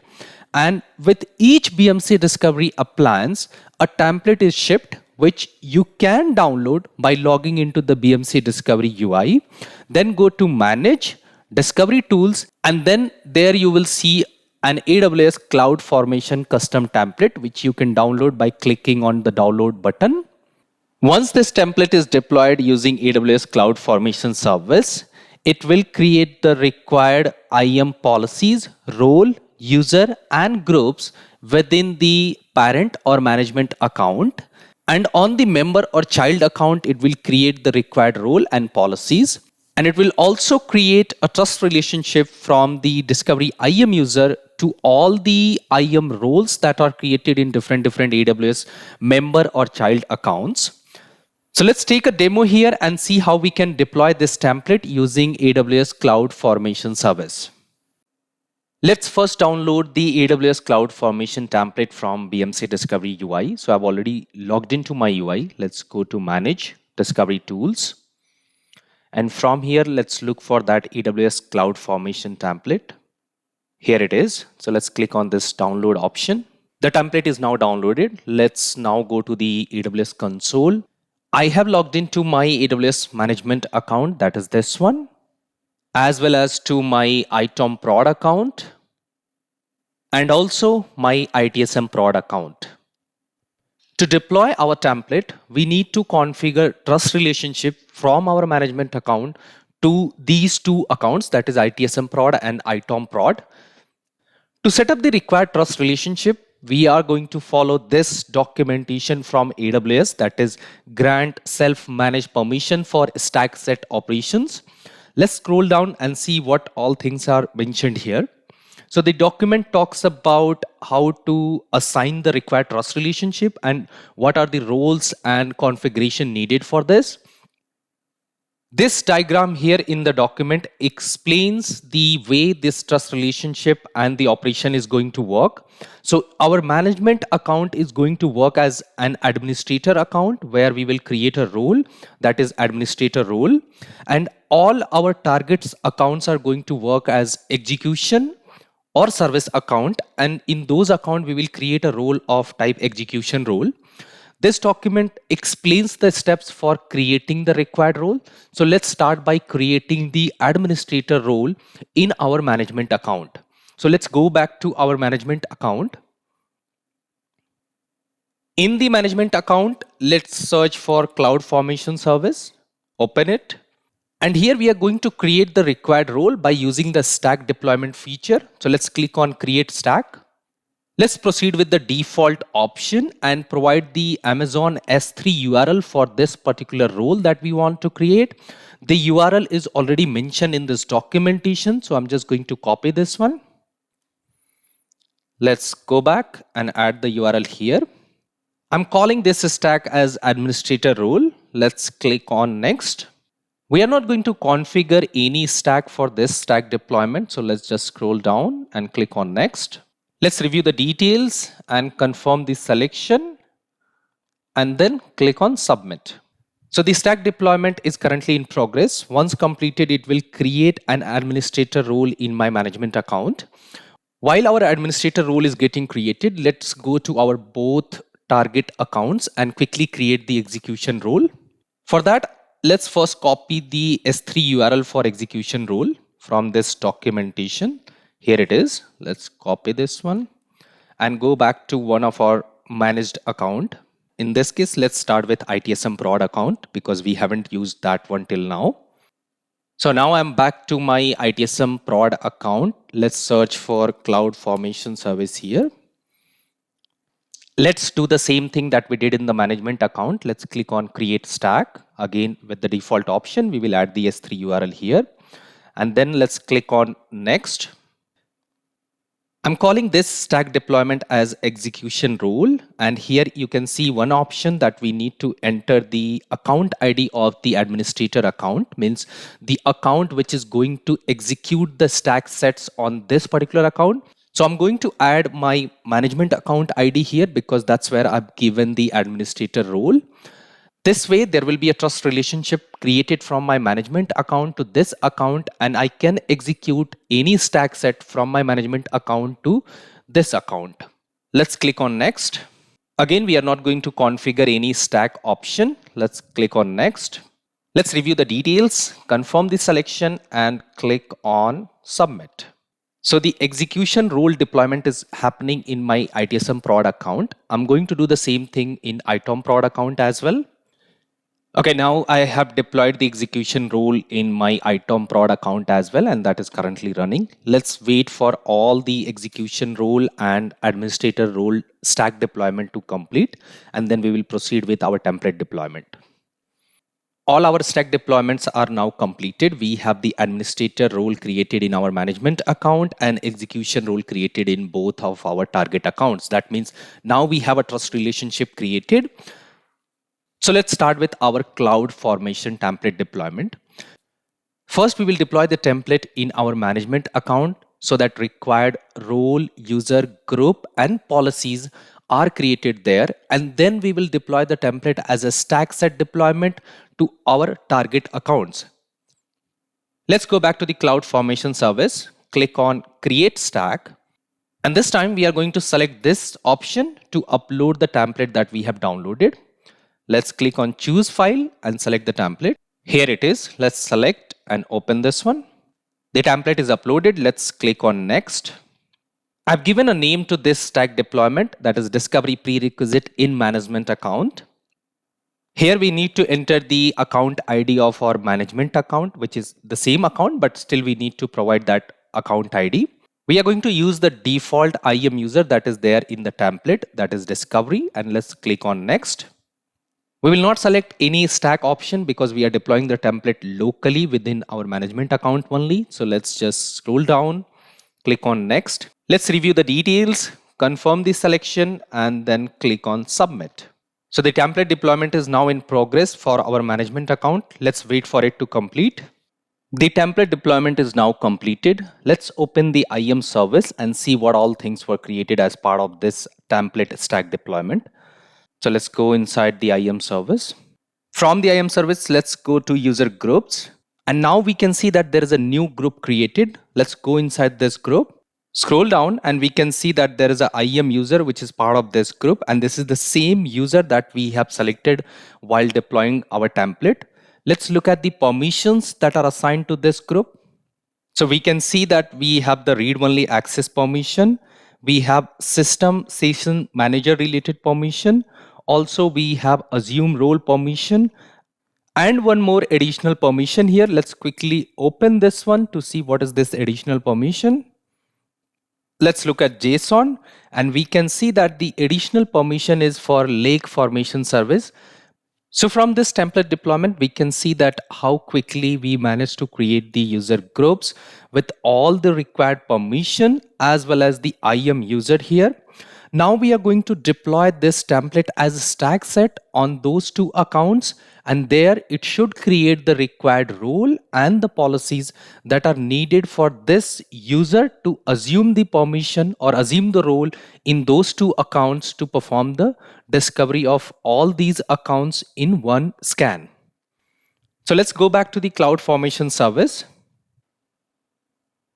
And with each BMC Discovery appliance, a template is shipped, which you can download by logging into the BMC Discovery UI. Then go to Manage, Discovery Tools, and then there you will see an AWS CloudFormation custom template, which you can download by clicking on the download button. Once this template is deployed using AWS CloudFormation service, it will create the required IAM policies, role, user, and groups within the parent or management account. And on the member or child account, it will create the required role and policies. And it will also create a trust relationship from the Discovery IAM user to all the IAM roles that are created in different AWS member or child accounts. So let's take a demo here and see how we can deploy this template using AWS CloudFormation service. Let's first download the AWS CloudFormation template from BMC Discovery UI. So I've already logged into my UI. Let's go to Manage, Discovery Tools. And from here, let's look for that AWS CloudFormation template. Here it is. So let's click on this download option. The template is now downloaded. Let's now go to the AWS console. I have logged into my AWS management account, that is this one, as well as to my ITOM prod account and also my ITSM prod account. To deploy our template, we need to configure trust relationship from our management account to these two accounts, that is ITSM prod and ITOM prod. To set up the required trust relationship, we are going to follow this documentation from AWS, that is grant self-managed permission for stack set operations. Let's scroll down and see what all things are mentioned here. So the document talks about how to assign the required trust relationship and what are the roles and configuration needed for this. This diagram here in the document explains the way this trust relationship and the operation is going to work. So our management account is going to work as an administrator account where we will create a role, that is administrator role, and all our targets accounts are going to work as execution or service account, and in those accounts we will create a role of type execution role. This document explains the steps for creating the required role. So let's start by creating the administrator role in our management account. So let's go back to our management account. In the management account, let's search for CloudFormation service, open it. And here we are going to create the required role by using the stack deployment feature. So let's click on create stack. Let's proceed with the default option and provide the Amazon S3 URL for this particular role that we want to create. The URL is already mentioned in this documentation, so I'm just going to copy this one. Let's go back and add the URL here. I'm calling this stack as administrator role. Let's click on next. We are not going to configure any stack for this stack deployment, so let's just scroll down and click on next. Let's review the details and confirm the selection and then click on submit. So the stack deployment is currently in progress. Once completed, it will create an administrator role in my management account. While our administrator role is getting created, let's go to our both target accounts and quickly create the execution role. For that, let's first copy the S3 URL for execution role from this documentation. Here it is. Let's copy this one and go back to one of our managed account. In this case, let's start with ITSM prod account because we haven't used that one till now. So now I'm back to my ITSM prod account. Let's search for CloudFormation service here. Let's do the same thing that we did in the management account. Let's click on create stack. Again, with the default option, we will add the S3 URL here. And then let's click on next. I'm calling this stack deployment as execution role. And here you can see one option that we need to enter the account ID of the administrator account, means the account which is going to execute the stack sets on this particular account. So I'm going to add my management account ID here because that's where I've given the administrator role. This way, there will be a trust relationship created from my management account to this account, and I can execute any stack set from my management account to this account. Let's click on next. Again, we are not going to configure any stack option. Let's click on next. Let's review the details, confirm the selection, and click on submit. So the execution role deployment is happening in my ITSM prod account. I'm going to do the same thing in ITOM prod account as well. Okay, now I have deployed the execution role in my ITOM prod account as well, and that is currently running. Let's wait for all the execution role and administrator role stack deployment to complete, and then we will proceed with our template deployment. All our stack deployments are now completed. We have the administrator role created in our management account and execution role created in both of our target accounts. That means now we have a trust relationship created. So let's start with our CloudFormation template deployment. First, we will deploy the template in our management account so that required role, user, group, and policies are created there. And then we will deploy the template as a stack set deployment to our target accounts. Let's go back to the CloudFormation service, click on Create Stack. And this time we are going to select this option to upload the template that we have downloaded. Let's click on Choose File and select the template. Here it is. Let's select and open this one. The template is uploaded. Let's click on Next. I've given a name to this stack deployment, that is Discovery Prerequisite in Management Account. Here we need to enter the account ID of our management account, which is the same account, but still we need to provide that account ID. We are going to use the default IAM user that is there in the template, that is Discovery, and let's click on Next. We will not select any stack option because we are deploying the template locally within our management account only. So let's just scroll down, click on Next. Let's review the details, confirm the selection, and then click on Submit. So the template deployment is now in progress for our management account. Let's wait for it to complete. The template deployment is now completed. Let's open the IAM service and see what all things were created as part of this template stack deployment. So let's go inside the IAM service. From the IAM service, let's go to user groups. And now we can see that there is a new group created. Let's go inside this group. Scroll down and we can see that there is a IAM user which is part of this group, and this is the same user that we have selected while deploying our template. Let's look at the permissions that are assigned to this group. So we can see that we have the read-only access permission. We have system session manager related permission. Also we have assume role permission and one more additional permission here. Let's quickly open this one to see what is this additional permission. Let's look at JSON and we can see that the additional permission is for lake formation service. So from this template deployment, we can see that how quickly we managed to create the user groups with all the required permission as well as the IAM user here. Now we are going to deploy this template as a stack set on those two accounts, and there it should create the required role and the policies that are needed for this user to assume the permission or assume the role in those two accounts to perform the discovery of all these accounts in one scan. So let's go back to the CloudFormation service.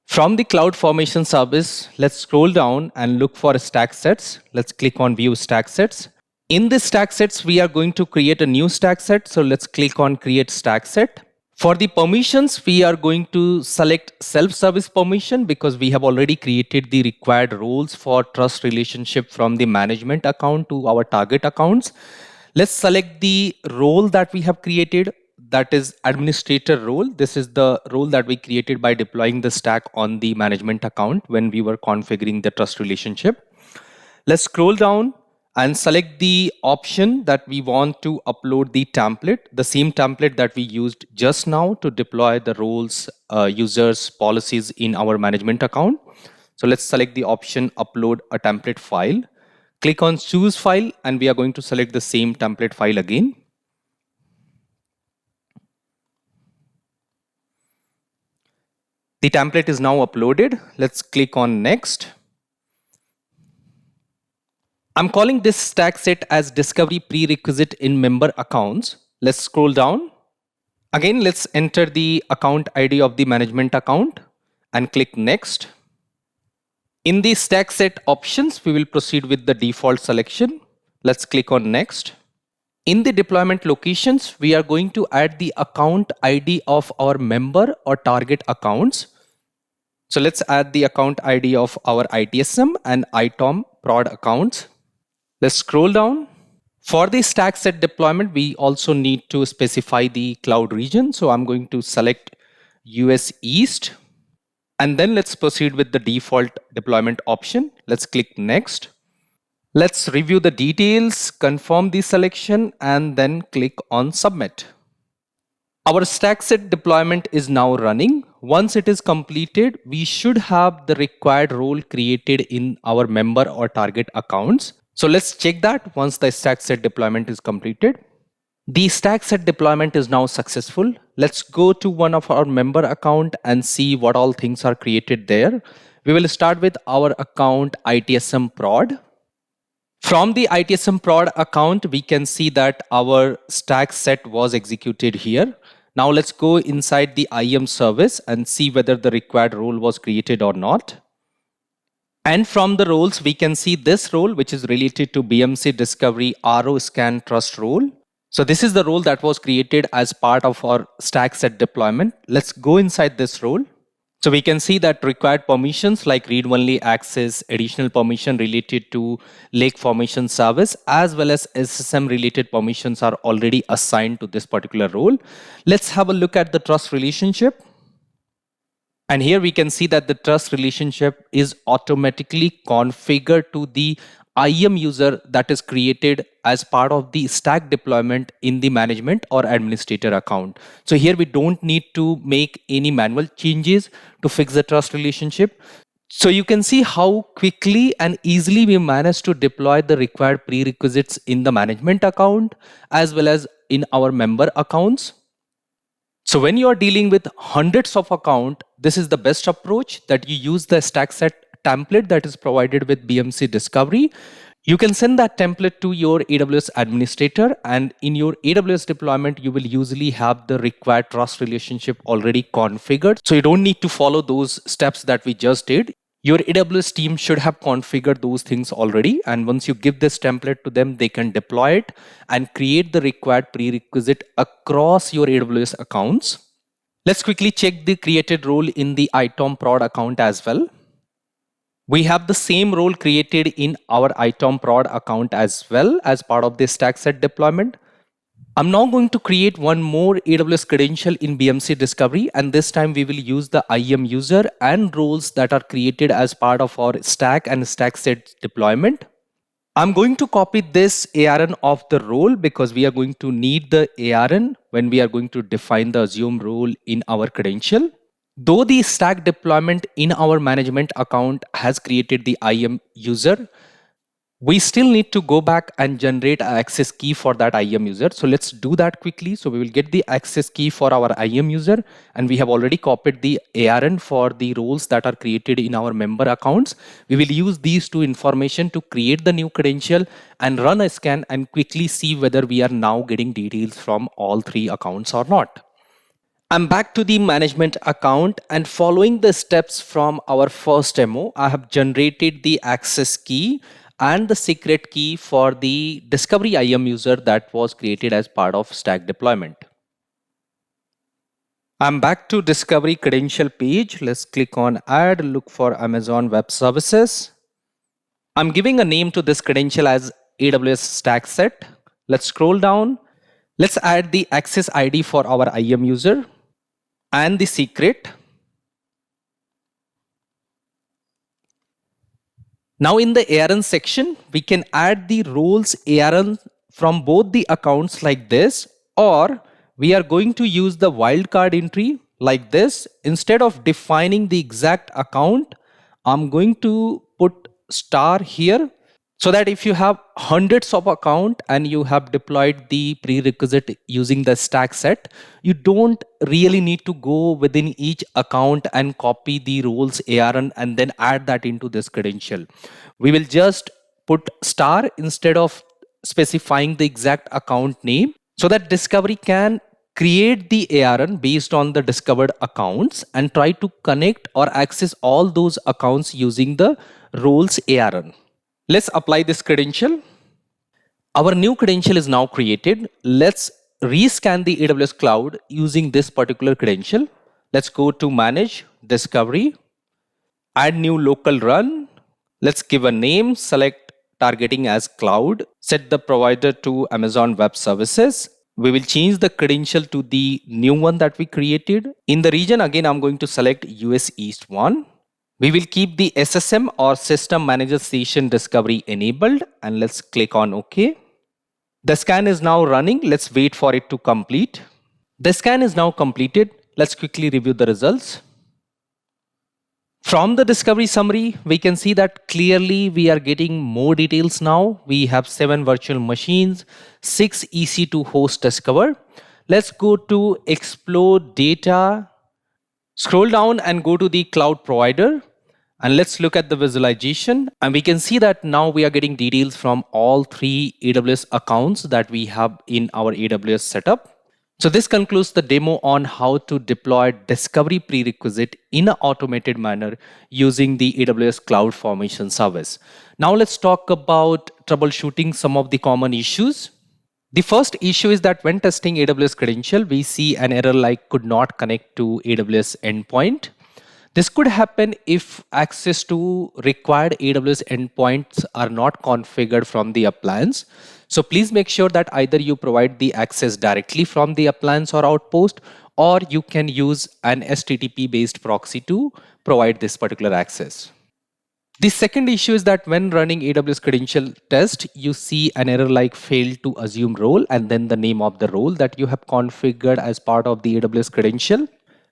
From the CloudFormation service, let's scroll down and look for stack sets. Let's click on View Stack Sets. In this stack sets, we are going to create a new stack set. So let's click on Create Stack Set. For the permissions, we are going to select self-service permission because we have already created the required roles for trust relationship from the management account to our target accounts. Let's select the role that we have created, that is administrator role. This is the role that we created by deploying the stack on the management account when we were configuring the trust relationship. Let's scroll down and select the option that we want to upload the template, the same template that we used just now to deploy the roles, users, policies in our management account. So let's select the option Upload a Template File. Click on Choose File and we are going to select the same template file again. The template is now uploaded. Let's click on Next. I'm calling this stack set as Discovery Prerequisite in Member Accounts. Let's scroll down. Again, let's enter the account ID of the management account and click Next. In the stack set options, we will proceed with the default selection. Let's click on Next. In the deployment locations, we are going to add the account ID of our member or target accounts. So let's add the account ID of our ITSM and ITOM prod accounts. Let's scroll down. For the stack set deployment, we also need to specify the cloud region. So I'm going to select US East. And then let's proceed with the default deployment option. Let's click Next. Let's review the details, confirm the selection, and then click on Submit. Our stack set deployment is now running. Once it is completed, we should have the required role created in our member or target accounts. So let's check that once the stack set deployment is completed. The stack set deployment is now successful. Let's go to one of our member account and see what all things are created there. We will start with our account ITSM prod. From the ITSM prod account, we can see that our stack set was executed here. Now let's go inside the IAM service and see whether the required role was created or not. And from the roles, we can see this role, which is related to BMC Discovery RO Scan Trust role. So this is the role that was created as part of our stack set deployment. Let's go inside this role. So we can see that required permissions like read-only access, additional permission related to lake formation service, as well as SSM related permissions are already assigned to this particular role. Let's have a look at the trust relationship. And here we can see that the trust relationship is automatically configured to the IAM user that is created as part of the stack deployment in the management or administrator account. So here we don't need to make any manual changes to fix the trust relationship. So you can see how quickly and easily we managed to deploy the required prerequisites in the management account as well as in our member accounts. So when you are dealing with hundreds of accounts, this is the best approach, that you use the stack set template that is provided with BMC Discovery. You can send that template to your AWS administrator, and in your AWS deployment, you will usually have the required trust relationship already configured. So you don't need to follow those steps that we just did. Your AWS team should have configured those things already. And once you give this template to them, they can deploy it and create the required prerequisite across your AWS accounts. Let's quickly check the created role in the ITOM prod account as well. We have the same role created in our ITOM prod account as well as part of this stack set deployment. I'm now going to create one more AWS credential in BMC Discovery, and this time we will use the IAM user and roles that are created as part of our stack and stack set deployment. I'm going to copy this ARN of the role because we are going to need the ARN when we are going to define the assume role in our credential. Though the stack deployment in our management account has created the IAM user, we still need to go back and generate an access key for that IAM user. So let's do that quickly. So we will get the access key for our IAM user, and we have already copied the ARN for the roles that are created in our member accounts. We will use these two information to create the new credential and run a scan and quickly see whether we are now getting details from all three accounts or not. I'm back to the management account, and following the steps from our first demo, I have generated the access key and the secret key for the Discovery IAM user that was created as part of stack deployment. I'm back to Discovery credential page. Let's click on add, look for Amazon Web Services. I'm giving a name to this credential as AWS stack set. Let's scroll down. Let's add the access ID for our IAM user and the secret. Now in the ARN section, we can add the roles ARN from both the accounts like this, or we are going to use the wildcard entry like this. Instead of defining the exact account, I'm going to put star here, so that if you have hundreds of accounts and you have deployed the prerequisite using the stack set, you don't really need to go within each account and copy the roles ARN and then add that into this credential. We will just put star instead of specifying the exact account name, so that Discovery can create the ARN based on the discovered accounts and try to connect or access all those accounts using the roles ARN. Let's apply this credential. Our new credential is now created. Let's rescan the AWS cloud using this particular credential. Let's go to Manage, Discovery, add new local run. Let's give a name, select targeting as cloud, set the provider to Amazon Web Services. We will change the credential to the new one that we created. In the region, again, I'm going to select US East 1. We will keep the SSM or System Manager Station Discovery enabled, and let's click on OK. The scan is now running. Let's wait for it to complete. The scan is now completed. Let's quickly review the results. From the discovery summary, we can see that clearly we are getting more details now. We have 7 virtual machines, 6 EC2 hosts discovered. Let's go to Explore Data. Scroll down and go to the cloud provider. And let's look at the visualization, and we can see that now we are getting details from all 3 AWS accounts that we have in our AWS setup. So this concludes the demo on how to deploy Discovery prerequisite in an automated manner using the AWS CloudFormation service. Now let's talk about troubleshooting some of the common issues. The first issue is that when testing AWS credential, we see an error like could not connect to AWS endpoint. This could happen if access to required AWS endpoints are not configured from the appliance. So please make sure that either you provide the access directly from the appliance or outpost, or you can use an HTTP based proxy to provide this particular access. The second issue is that when running AWS credential test, you see an error like failed to assume role and then the name of the role that you have configured as part of the AWS credential.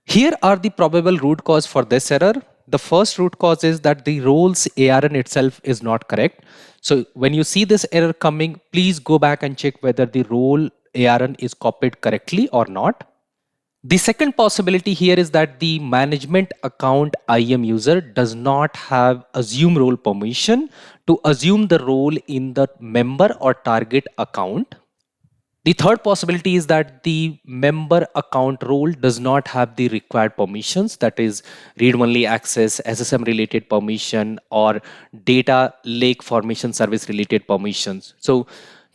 Here are the probable root cause for this error. The first root cause is that the role's ARN itself is not correct. So when you see this error coming, please go back and check whether the role ARN is copied correctly or not. The second possibility here is that the management account IAM user does not have assume role permission to assume the role in the member or target account. The third possibility is that the member account role does not have the required permissions, that is read-only access, SSM related permission, or data lake formation service related permissions. So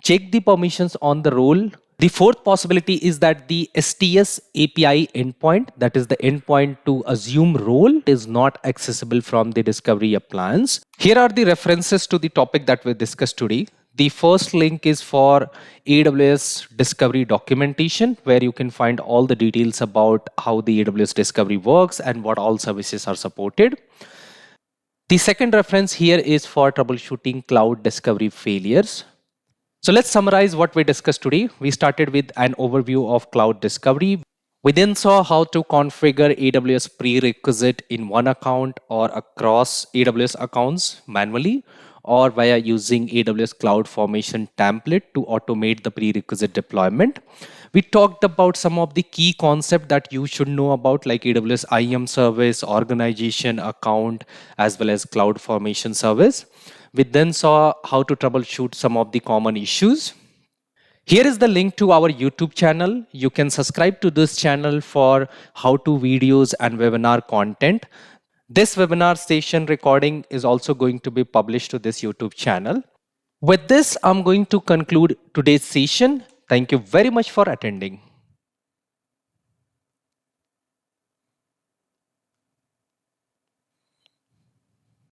check the permissions on the role. The fourth possibility is that the STS API endpoint, that is the endpoint to assume role, is not accessible from the Discovery appliance. Here are the references to the topic that we discussed today. The first link is for AWS Discovery documentation, where you can find all the details about how the AWS Discovery works and what all services are supported. The second reference here is for troubleshooting cloud discovery failures. So let's summarize what we discussed today. We started with an overview of cloud discovery. We then saw how to configure AWS prerequisite in one account or across AWS accounts manually, or via using AWS CloudFormation template to automate the prerequisite deployment. We talked about some of the key concepts that you should know about, like AWS IAM service, organization, account, as well as CloudFormation service. We then saw how to troubleshoot some of the common issues. Here is the link to our YouTube channel. You can subscribe to this channel for how-to videos and webinar content. This webinar session recording is also going to be published to this YouTube channel. With this, I'm going to conclude today's session. Thank you very much for attending.